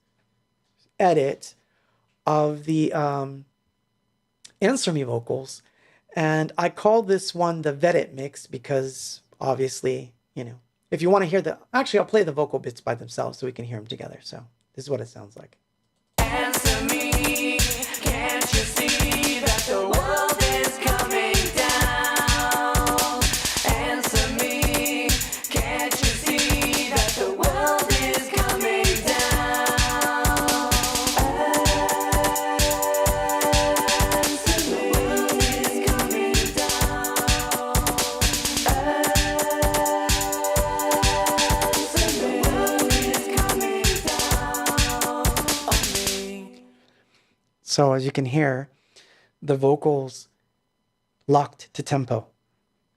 edit of the Answer Me vocals. And I call this one the Vet mix because obviously, if you want to hear actually I'll play the vocal bits by themselves so we can hear them together. So this is what it sounds like.
Answer me, can't you see that the world is coming down? Answer me, can't you see that the world is coming down? Answer me, is coming down. Answer me, is coming down on me.
So as you can hear, the vocals locked to tempo,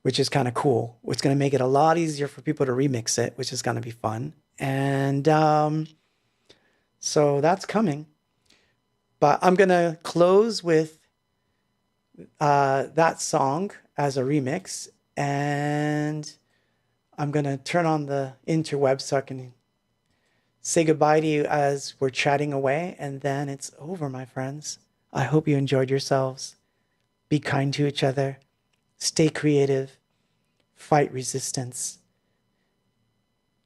which is kind of cool. It's going to make it a lot easier for people to remix it, which is going to be fun. And so that's coming. But I'm going to close with that song as a remix. And I'm going to turn on the interweb so I can say goodbye to you as we're chatting away. And then it's over, my friends. I hope you enjoyed yourselves. Be kind to each other. Stay creative. Fight resistance.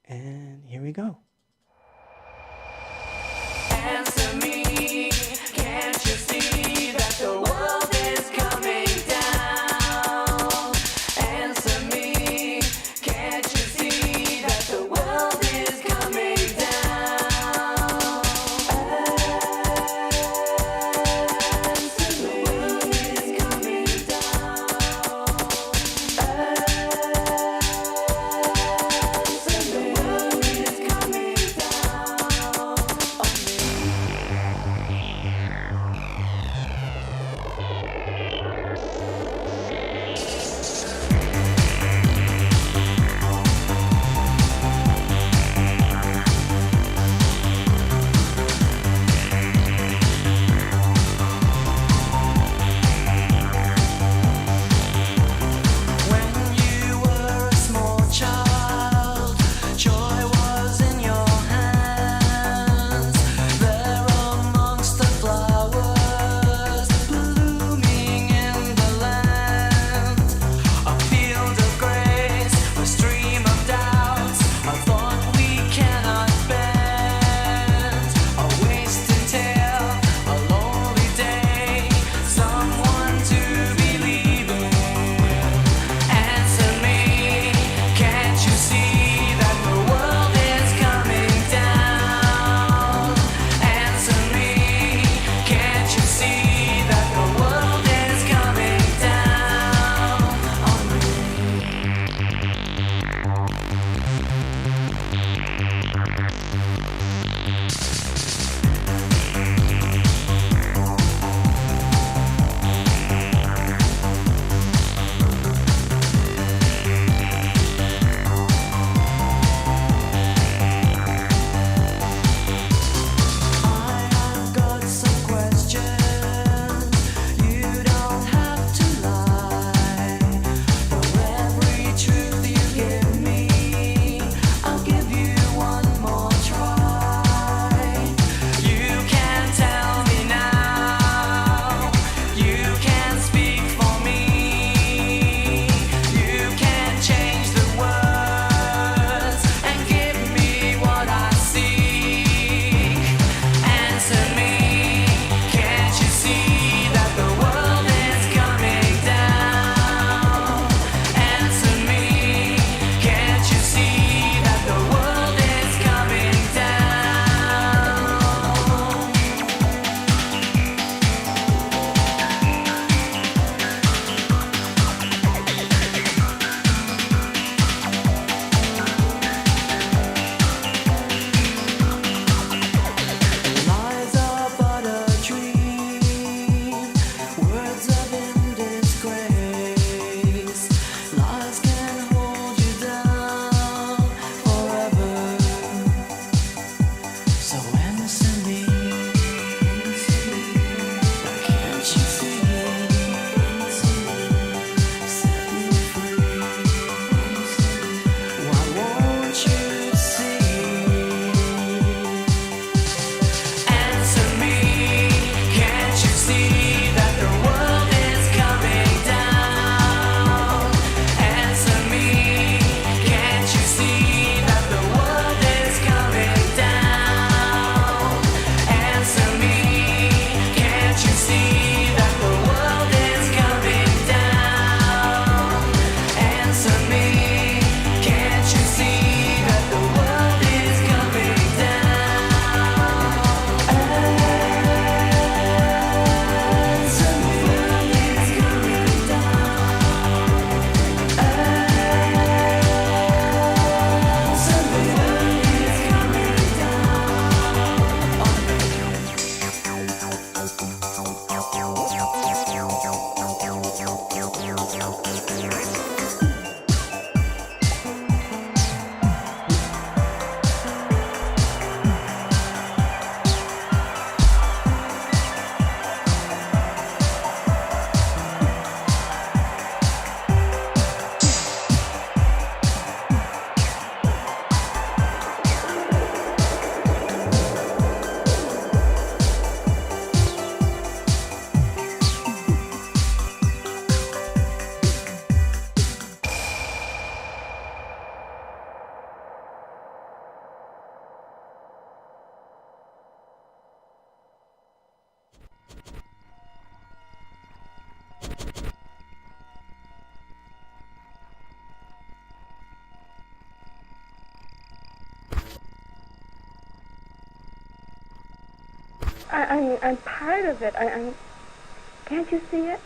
And here we go.
Answer me, can't you see that the world is coming down? Answer me, can't you see that the world is coming down? Answer me, is coming down. Answer me, is coming down.
I'm part of it. Can't you see it?